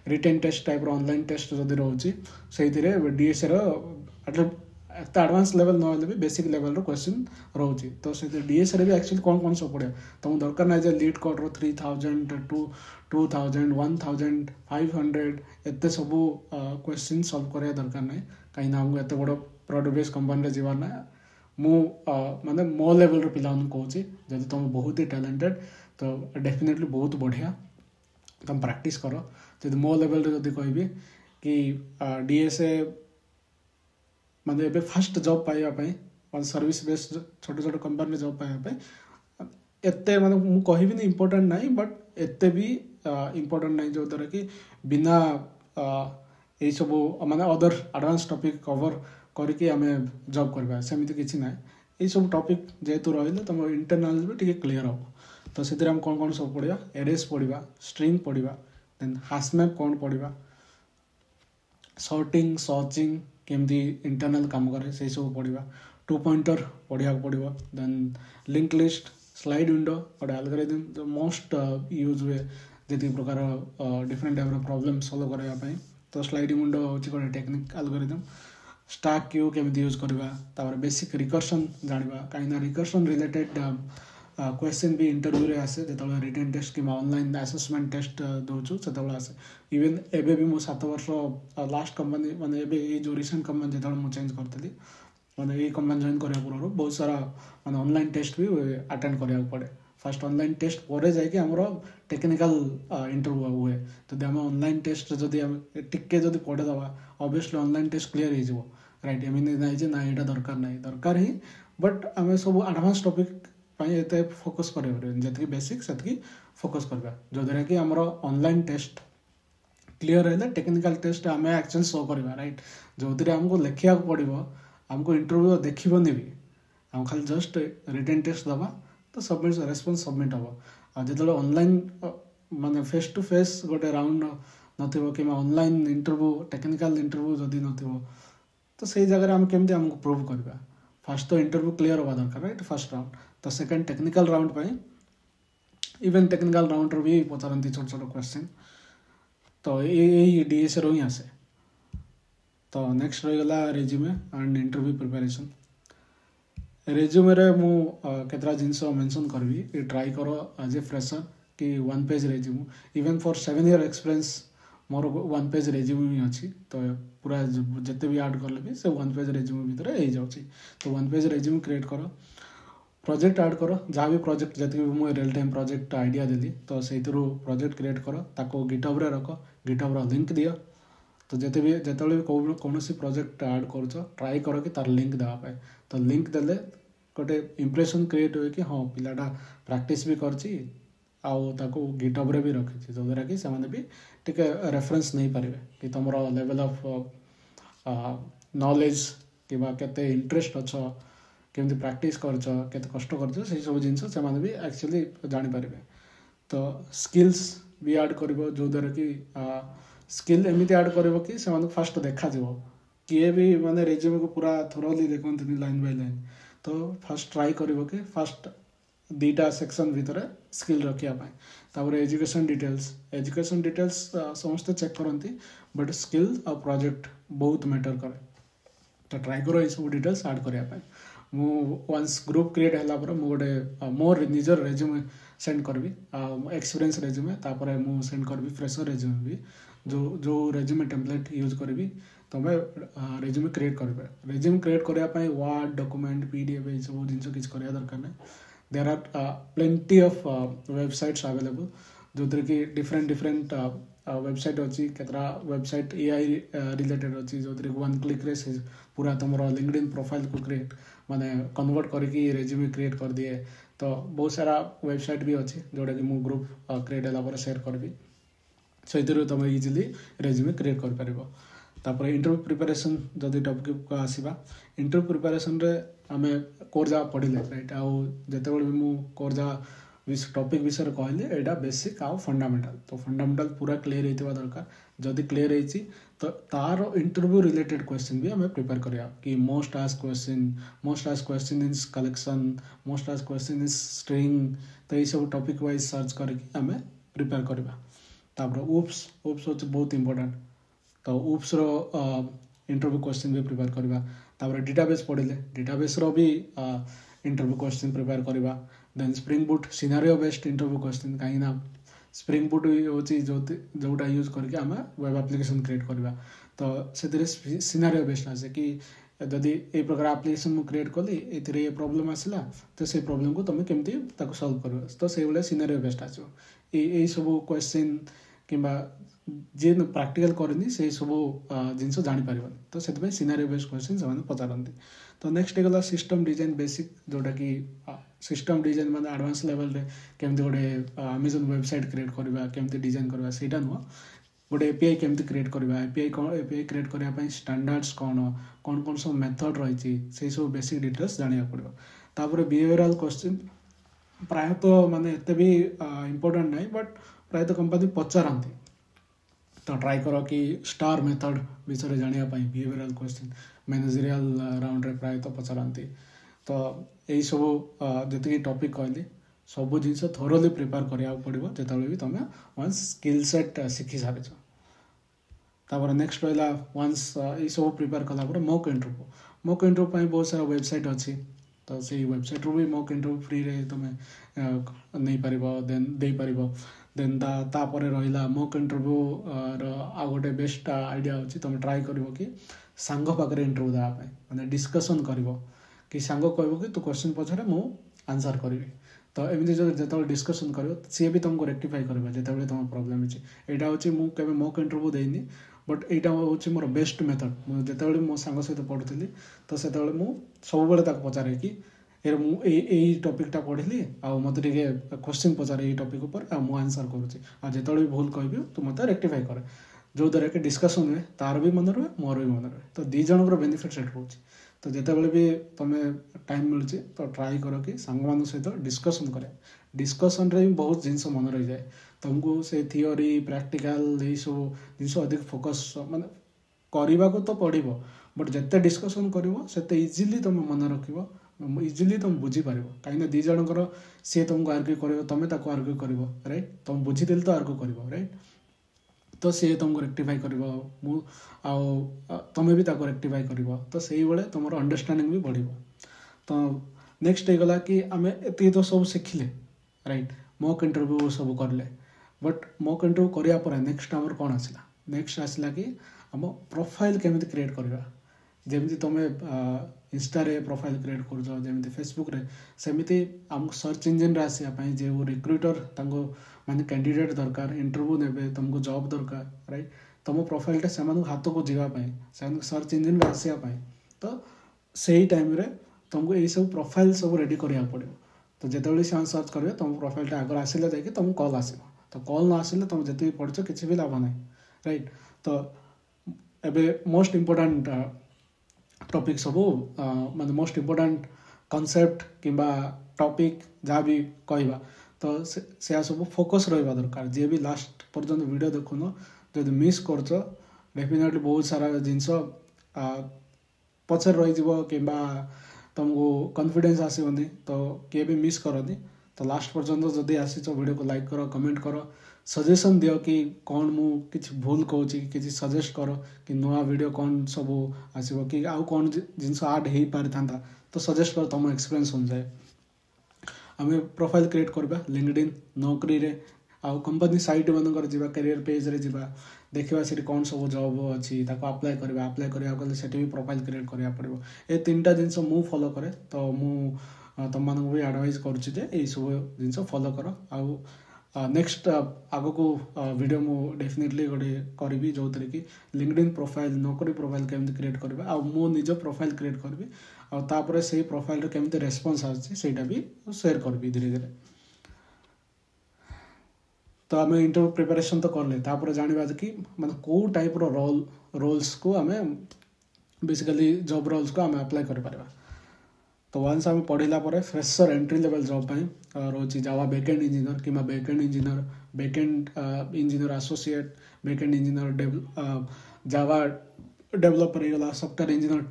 written test type online test जदि रोचे से डीएस एत एडवांस लेवल ना भी बेसिक लेवल क्वेश्चन रोचे तो से डीएस रे भी एक्चुअली कौन कौन सब पड़े तुम दरकार ना जे लीड कोड रो 3000 2000 1000 500 एत सब क्वेश्चन सॉल्व करा दरकार ना कहीं आमको एत बड़ प्रोडक्ट बेस्ड कंपनी जीवार ना मु माने मो लेवल रो पिला कहूँ जब तुम बहुत ही टैलेंटेड तो डेफिनेटली बहुत बढ़िया तुम प्रैक्टिस कर जब मो लेवल रे जब कहबी कि डीएसए माने एबे फर्स्ट जॉब पाइबा सर्विस बेस्ड छोट छोट कंपनी जॉब पाइबा एते माने मु कहबी नहीं इम्पोर्टेंट नहीं बट एते भी इम्पोर्टेंट नहीं जो द्वारा कि बिना ये सब माने अदर एडवांस टॉपिक कवर करके आमे जॉब करबा सेमिति किछि ना ये सब टॉपिक जेतु रहिले तुम इंटरनल भी टिके क्लियर हो तो से हम कौन कौन सब पढ़ा एरेस पढ़ा स्ट्रिंग पढ़ा देन हाशमैप कौन पढ़ा सॉर्टिंग सर्चिंग केमती इंटरनल काम करे से सब पढ़ा 2 पॉइंटर पढ़ा पड़ो then link list slide window गोटे एल्गोरिथम जो मोस्ट यूज हुए जी प्रकार डिफरेंट टाइप प्रॉब्लम सॉल्व करने तो स्लाइडिंग विंडो हूँ गोटे टेक्निक एल्गोरिथम स्टाक क्यू केमती यूज करवा बेसिक रिकर्सन जाना कहीं रिकर्सन रिलेटेड क्वेश्चन भी इंटरव्यू रे आसे जो रिटन टेस्ट कि ऑनलाइन असेसमेंट टेस्ट दूचु से आसे इवन एबे भी मु 7 वर्ष लास्ट कंपनी माने एबे ये जो रिसेंट कंपनी जो मुझे चेंज करती माने ये कंपनी जॉइन करने पूर्व बहुत सारा माने ऑनलाइन टेस्ट भी अटेंड करा पड़े फास्ट ऑनलाइन टेस्ट पर जाकि आमर टेक्निकल इंटरव्यू हुए जब आम ऑनलाइन टेस्ट जदि टिके जदि पढ़ेदवा ऑब्वियसली ऑनलाइन टेस्ट क्लियर हो राइट एमती ना ना यहाँ दरकार ही बट आम सब एडवांस टॉपिक एत फोकस कर बेसिक से फोकस करवा जो द्वारा कि आमर ऑनलाइन टेस्ट क्लियर है टेक्निकल टेस्ट आम एक्चुअली शो करवा राइट जो आमको लिखा पड़ो आमको इंटरव्यू देखनी भी आम खाली जस्ट रिटन टेस्ट दबा तो सबमिट रेस्पॉन्स सबमिट हम जो ऑनलाइन माने फेस टू फेस गोटे राउंड नथिबो कि ऑनलाइन इंटरव्यू टेक्निकल इंटरव्यू जदि नथिबो तो से जगह आम केमती आमको प्रूव करवा फास्ट तो इंटरव्यू क्लियर हवा दरकार राइट फर्स्ट राउंड तो सेकंड टेक्निकल राउंड पे इवन टेक्निकल राउंड रो भी पचारती छोट छोट क्वेश्चन तो ये डीएस रो ही आसे तो नेक्स्ट रहीगला resume and interview preparation resume रे मु केतरा जिनस मेंशन करबी ट्राई करो एज ए फ्रेशर कि 1 page resume even for 7 year experience more 1 page resume ही अच्छी तो पूरा जिते भी ऐड कले भी से 1 पेज रेज्यूम भितर हो जाउची तो 1 पेज रेज्यूम क्रिएट करो प्रोजेक्ट ऐड करो जहाँ भी प्रोजेक्ट जति भी मुझे रियल टाइम प्रोजेक्ट आइडिया देली तो से प्रोजेक्ट क्रिएट करो ताको गिटहब रे रख गिटहब रो लिंक दियो तो जिते भी कौन प्रोजेक्ट ऐड कर ट्राई करो कि तार लिंक देवाई तो लिंक देले गोटे इंप्रेशन क्रिएट हुए कि हाँ पिलाटा प्रैक्टिस भी करची आउ ताको गिटहब रे भी रखी जो द्वारा कि से भी टिके रेफरेंस नहीं पारे कि तुम लेवल ऑफ नॉलेज कि केते इंटरेस्ट अच्छ केमती प्रैक्टिस करते कष्ट कर सब जिन से भी एक्चुअली जानीपर तो स्किल्स भी ऐड कर जो द्वारा कि स्किल एमती ऐड कर कि से फास्ट देखा किए भी माने रेज्यूमे को पूरा थोरली देखते लाइन बाय लाइन तो फास्ट ट्राई कर कि फास्ट 2टा सेक्शन भितर स्किल रखापी एजुकेशन डिटेल्स समस्ते चेक करती बट स्किल और प्रोजेक्ट बहुत मैटर करे तो ट्राई करो ये सब डिटेल्स ऐड करने वंस ग्रुप क्रिएट है गोटे मोर निजर रेज्यूमे सेंड करी एक्सपीरियंस रेज्यूमे तापर मु सेंड करी फ्रेशर रेज्यूमे भी जो जो रेज्यूमे टेम्पलेट यूज करी तुम रेज्यूमे क्रिएट कर रेज्यूमे क्रिएट करने वर्ड डॉक्यूमेंट पीडीएफ ये सब जिन किसी करवा दरकार नहीं there are plenty of websites available जो कि डिफरेंट डिफरेंट वेबसाइट अच्छी केतरा वेबसाइट एआई रिलेटेड अच्छी जो वन क्लिक रे से पूरा तुम लिंक्डइन प्रोफाइल को क्रिएट माने कन्वर्ट करके रेज्यूमे क्रिएट कर दिए तो बहुत सारा वेबसाइट भी अच्छी जोटा कि मु ग्रुप क्रिएट है शेयर करी से तुम इजिली रेज्यूमे क्रिएट कर पार तापर इंटरव्यू प्रिपरेशन जदि टॉपिक को आसवा इंटरव्यू प्रिपरेशन रे आमे कोर जा पढ़ले राइट आउ जते भी मु कोर जा टॉपिक विषय कहली एटा बेसिक आउ फंडामेंटल तो फंडामेंटल पूरा क्लियर होता दरकार जदि क्लियर होती तो तार इंटरव्यू रिलेटेड क्वेश्चन भी हमें प्रिपेयर करिया कि most asked question is collection most asked question is string तो ये सब टॉपिक वाइज सर्च करके हमें प्रिपेयर करवा तापर ऊप्स होचे बहुत इंपोर्टेंट तो ऊप्स रो इंटरव्यू क्वेश्चन भी प्रिपेयर करवा तापर डेटाबेस पढ़ले डेटाबेस रो भी इंटरव्यू क्वेश्चन प्रिपेयर करवा then Spring Boot scenario based interview question कहीं स्प्रिंग बूट होची जोटा यूज करके आम वेब एप्लिकेशन क्रिएट करवा तो से सिनारियो बेस्ड आसे कि जदि ए प्रकार एप्लिकेशन मु क्रिएट कली ए प्रॉब्लम आसला तो से प्रॉब्लम को तुम केमती सॉल्व कर तो से भाई सिनारियो बेस्ड आसो ये सब क्वेश्चन किंबा जी प्रैक्टिकल करनी से सब जिन जापर तो से सिनारियो बेस्ड क्वेश्चन से पचारती तो नेक्स्ट गला सिस्टम डिजाइन बेसिक जोटा कि सिस्टम डिजाइन माने एडवांस लेवल रे केमती गोटे अमेजन वेबसाइट क्रिएट करवा केमती डिजाइन करवा सेटा नुह गोटे एपीआई केमती क्रिएट करवा एपीआई क्रिएट करने स्टैंडर्ड्स कौन कौन सब मेथड रही से सब बेसिक डिटेल्स जाना पड़ो तापर बिहेवियरल क्वेश्चन प्रायतः माने एते भी इम्पोर्टेंट नहीं बट प्रायतः कंपनी पचारती तो ट्राई कर कि स्टार मेथड विषय जानापी बिहेवियरल क्वेश्चन मैनेजरियल राउंड रे प्रायतः पचारती तो यही सब जी टॉपिक कहली सब जिन थोरली प्रिपेयर करा पड़ो जो भी तुम वन्स स्किल सेट शिखी सारी तापर नेक्स्ट रहा वन्स ये सब प्रिपेयर कलापर मॉक इंटरव्यू बहुत सारा वेबसाइट अच्छी तो से वेबसाइट रू भी मॉक इंटरव्यू फ्री रे तुम नहीं पार देन दे पार देन तापर रहा मॉक इंटरव्यू आ गोटे बेस्ट आइडिया अच्छी तुम ट्राई कर कि सांग पाखे इंटरव्यू देवाई मैंने डिस्कसन कर कि सांग कह कि तू क्वेश्चन पचारे मु आंसर करी तो एमती जो डिस्कसन कर सी भी तुमको रेक्टिफाई कर जो तुम प्रोब्लेम अच्छी यहाँ हूँ मुझे मॉक इंटरव्यू देनी बट यहाँ हूँ मोर बेस्ट मेथड मुझे जो मो सांग सहित पढ़ुली तो से सब पचारे कि यही टॉपिकटा पढ़ी आ मत क्वेश्चन पचारे ये टॉपिक ऊपर आ मु आंसर करुँच जो भी भूल कह तू मत रेक्टिफाई कर जो द्वारा कि डिस्कसन हुए तार भी मन रुहे मोर भी मन रुहे तो दी जन बेनिफिट सेट हो तो जितेबाला भी तुम्हें टाइम मिलूँ तो ट्राई कर कि सांग मान सहित डिस्कसन कर डिस्कसन रे बहुत जिनस मन रही जाए तुमको से थियोरी प्रैक्टिकल यही सब जिन अधिक फोकस माने करने को तो पड़ो बट जिते डिस्कसन कर इजिली तुम मन रख इजिली तुम बुझीपार कहीं दी जनकर सी तुमको आर्ग्यू कर तुम्हें आर्ग्यू कर राइट तुम बुझीदेली तो आर्ग्यू कर राइट तो सी तुमको रेक्टिफाई कर तुम्हें भी रेक्टिफाई कर तो से तुम अंडरस्टांडिंग भी बढ़ तो नेक्स्ट होगा कि आम ये तो सब शिखिले राइट मॉक इंटरव्यू सब करले बट मॉक इंटरव्यू करापर नेक्स्ट आमर कौन आसला नेक्स्ट आसला कि आम प्रोफाइल केमी क्रिएट करवा जमी तुम इंस्टा रे प्रोफाइल क्रिएट कर फेसबुक रे सेमती आमको सर्च इंजिन रे आसापी जो रिक्रुटर माने कैंडिडेट दरकार इंटरव्यू ने तुमको जॉब दरकार राइट तुम प्रोफाइलटा से हाथ को जावाई सर्च इंजिन रे आसापी तो सही टाइम रे तुमको यही सब प्रोफाइल सब रेडी करा पड़ो तो जिते से सर्च करेंगे तुम प्रोफाइलटा आगे आसले जाकि तुम कॉल आस तो कॉल न आसिले तुम जी पढ़ किसी भी लाभ ना राइट तो एबे मोस्ट इम्पोर्टाट टॉपिक सब माने मोस्ट इम्पोर्टाट कॉन्सेप्ट किंबा टॉपिक जहाँ भी कहवा तो से सब फोकस रहा दरकार जी भी लास्ट पर्यंत वीडियो देखुन जो मिस कर डेफिनेटली बहुत सारा जिनस पचर रही कि तुमको कॉन्फिडेंस आसोनी तो किए भी मिस करनी तो लास्ट पर्यंत जदि आसी वीडियो को लाइक कर कमेंट कर सजेशन दियो कि कौन मु किसी भूल कहूँ कि सजेस्ट कर कि नुआ वीडियो कौन सब आसो कि आउ कौन जिनस आड हो पारि था तो सजेस्ट कर तुम एक्सपीरियंस अनुसार आम प्रोफाइल क्रिएट करवा लिंक्डइन नौकरी रे आउ कंपनी साइट मानकर जावा करियर पेज रे जावा देखा से कौन सब जॉब अच्छी अप्लाई करवा गले से भी प्रोफाइल क्रिएट करा पड़ो ये तीनटा जिनस मु फॉलो करे तो मु तुम मानक भी एडवाइस करुच्ची यही सब जिन फॉलो कर आउ नेक्स्ट आग को वीडियो मु डेफिनेटली गोटे करी जो थे कि लिंक्डइन प्रोफाइल नौकरी प्रोफाइल केमती क्रिएट करवा आ मो निज प्रोफाइल क्रिएट करी आउे से प्रोफाइल केमती रेस्पॉन्स आसटा भी शेयर करी धीरे धीरे तो आम इंटरव्यू प्रिपरेशन तो करले तापर जानिबा कि माने को टाइप रो रोल्स को आम बेसिकली जॉब रोल्स को आम अप्लाई कर पारबा तो वन्स आम पढ़ला फ्रेशर एंट्री लेवल जॉब रोचे जावा बैकएंड इंजीनियर कि backend engineer backend engineer associate backend engineer Java developer होगा सॉफ्टवेयर इंजीनियर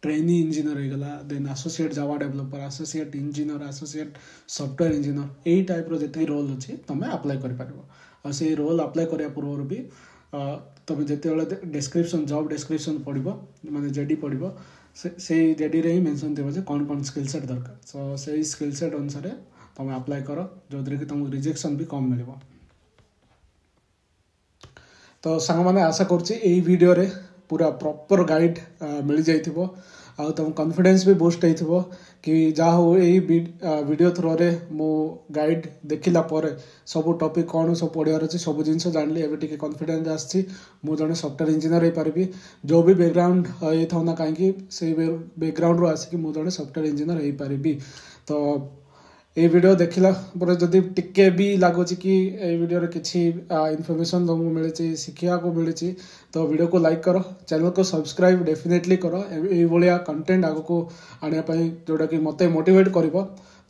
ट्रेनी इंजीनियर होगा then associate Java developer associate engineer associate software engineer यही type रो जितनी role अच्छी तुम apply कर से रोल अप्लाई करने पूर्व भी तुम जिते डिस्क्रिप्शन जॉब डिस्क्रिप्शन पढ़ो माने जेडी पढ़ो से जेडी रे ही मेंशन थी कौन कौन स्किल सेट दरकार सो से स्किल सेट अनुसार तुम अप्लाई कर जो कि तुमको रिजेक्शन भी कम मिल तो सांग मैंने आशा करुँची वीडियो रे पूरा प्रॉपर गाइड मिल जाइथिबो आ तुम कॉन्फिडेंस भी बूस्ट होइथिबो कि जा हो यही वीडियो थ्रो रे मो गाइड देखिला पर सब टॉपिक कौन सब पढ़ार अच्छे सब जिन जानली एवं टी कॉन्फिडेंस आसी मु जड़े सॉफ्टवेयर इंजीनियर हो पारि जो भी बैकग्राउंड ये था ना कहीं से बैकग्राउंड रो आसिक मु जड़े सॉफ्टवेयर इंजीनियर हो पारि तो ये वीडियो देखला पर जदि टिके भी लगुच कि ये वीडियो रे किसी इनफॉरमेशन तुमको मिली शिखा को मिली तो वीडियो को लाइक करो चैनल को सब्सक्राइब डेफिनेटली करो ये कंटेंट आग को आने जोटा कि मत मोटिवेट कर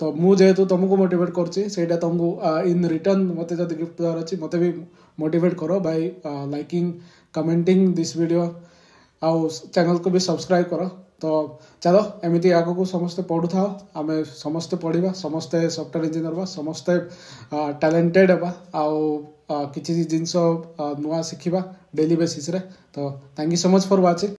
तो मु जेहेतु तुमको मोटिवेट कर तुमको इन रिटर्न मत जब गिफ्ट देवार अच्छी मत भी मोटिवेट करो bye liking commenting this video आउ चैनल को भी सब्सक्राइब करो तो चलो एमती आग को समस्ते पढ़ु था आम समस्ते पढ़ा समस्ते सॉफ्टवेयर इंजीनियर समस्ते टैलेंटेड हाँ आउ किसी जिनस नुआ शिखा डेली बेसिस रे तो thank you so much for watching.